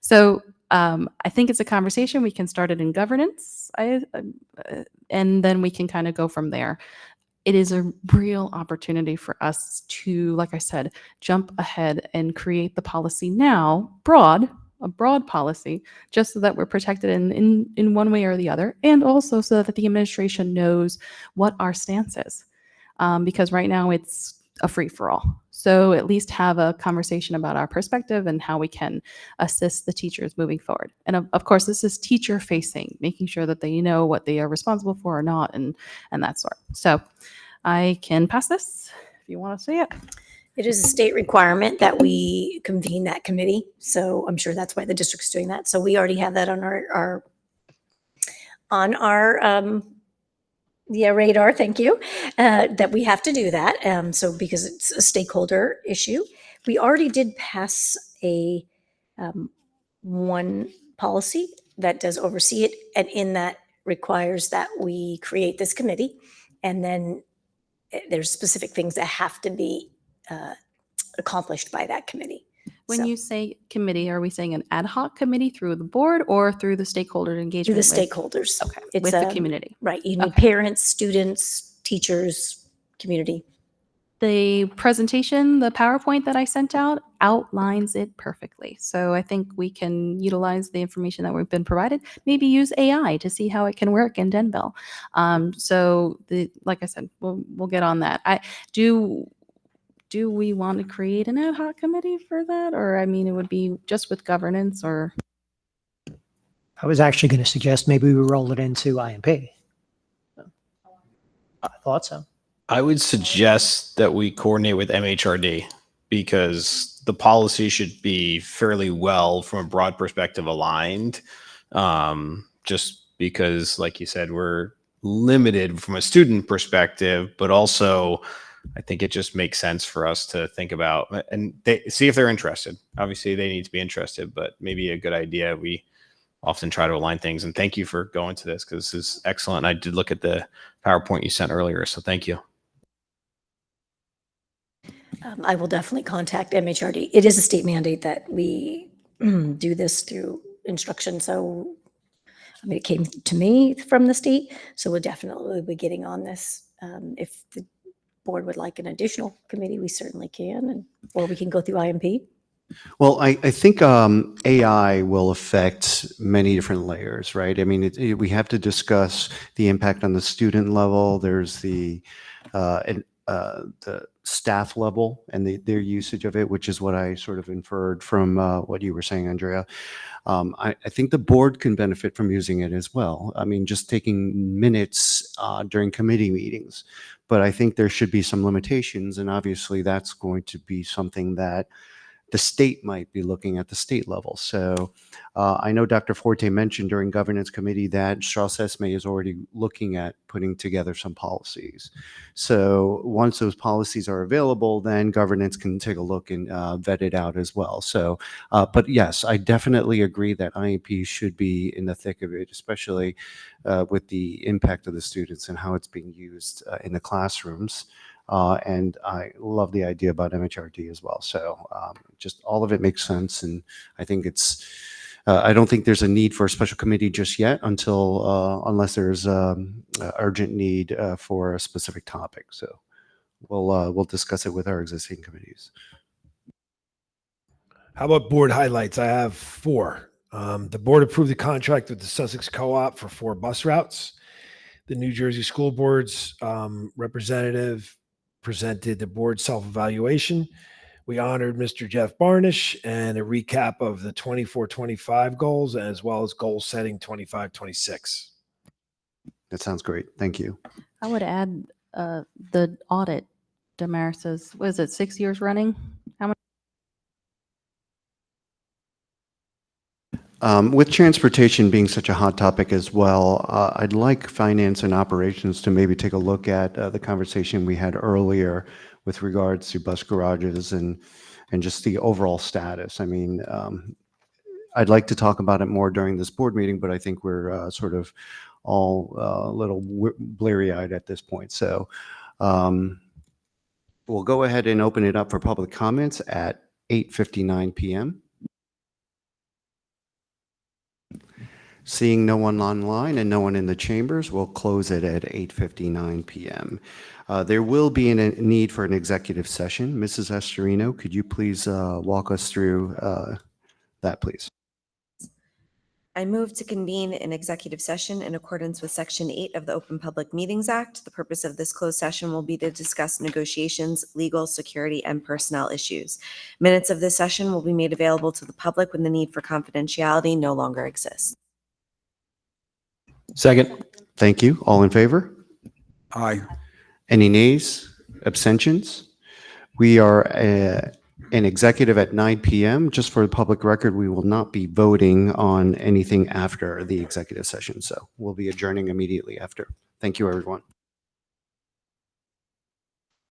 So I think it's a conversation. We can start it in governance, and then we can kind of go from there. It is a real opportunity for us to, like I said, jump ahead and create the policy now, a broad policy, just so that we're protected in one way or the other, and also so that the administration knows what our stance is. Because right now it's a free-for-all. So at least have a conversation about our perspective and how we can assist the teachers moving forward. And of course, this is teacher-facing, making sure that they know what they are responsible for or not, and that sort. So I can pass this if you want to see it. It is a state requirement that we convene that committee. So I'm sure that's why the district's doing that. So we already have that on our radar, thank you, that we have to do that. So because it's a stakeholder issue, we already did pass a one policy that does oversee it, and in that requires that we create this committee, and then there's specific things that have to be accomplished by that committee. When So, you say committee, are we saying an ad hoc committee through the board or through the stakeholder through engagement? the stakeholders. Okay, It's with the community. Right, you need Okay. parents, students, teachers, community. The presentation, the PowerPoint that I sent out outlines it perfectly. So I think we can utilize the information that we've been provided, maybe use AI to see how it can work in Denville. Like I said, we'll get on that. Do we want to create an ad hoc committee for that? Or, I mean, it would be just with governance or? I was actually going to suggest maybe we roll it into IMP. I thought so. I would suggest that we coordinate with MHRD because the policy should be fairly well, from a broad perspective, aligned. Just because, like you said, we're limited from a student perspective, but also I think it just makes sense for us to think about and see if they're interested. Obviously, they need to be interested, but maybe a good idea. We often try to align things. And thank you for going to this because this is excellent. I did look at the PowerPoint you sent earlier, so thank you. I will definitely contact MHRD. It is a state mandate that we do this through instruction. So, I mean, it came to me from the state. So we'll definitely be getting on this. If the board would like an additional committee, we certainly can, or we can go through IMP. Well, I think AI will affect many different layers, right? I mean, we have to discuss the impact on the student level. There's the staff level and their usage of it, which is what I sort of inferred from what you were saying, Andrea. I think the board can benefit from using it as well. I mean, just taking minutes during committee meetings. But I think there should be some limitations, and obviously that's going to be something that the state might be looking at the state level. So I know Dr. Forte mentioned during governance committee that Strauss Esme is already looking at putting together some policies. So once those policies are available, then governance can take a look and vet it out as well. So, but yes, I definitely agree that IEP should be in the thick of it, especially with the impact of the students and how it's being used in the classrooms. And I love the idea about MHRD as well. So just all of it makes sense. And I think it's, I don't think there's a need for a special committee just yet unless there's urgent need for a specific topic. So we'll discuss it with our existing committees. How about board highlights? I have 4. The board approved the contract with the Sussex Co-op for 4 bus routes. The New Jersey School Board's representative presented the board self-evaluation. We honored Mr. Jeff Barnish and a recap of the 24-25 goals as well as goal setting 25-26. That sounds great. Thank you. I would add the audit. Damaris's, was it 6 years running? How much? With transportation being such a hot topic as well, I'd like finance and operations to maybe take a look at the conversation we had earlier with regards to bus garages and just the overall status. I mean, I'd like to talk about it more during this board meeting, but I think we're sort of all a little bleary-eyed at this point. So we'll go ahead and open it up for public comments at 8:59 p.m. Seeing no one online and no one in the chambers, we'll close it at 8:59 p.m. There will be a need for an executive session. Mrs. Estorino, could you please walk us through that, please? I move to convene an executive session in accordance with Section 8 of the Open Public Meetings Act. The purpose of this closed session will be to discuss negotiations, legal, security, and personnel issues. Minutes of this session will be made available to the public when the need for confidentiality no longer exists. Second. Thank you. All in favor? Aye. Any nays? Abstentions? We are in executive at 9 p.m. Just for the public record, we will not be voting on anything after the executive session. So we'll be adjourning immediately after. Thank you, everyone.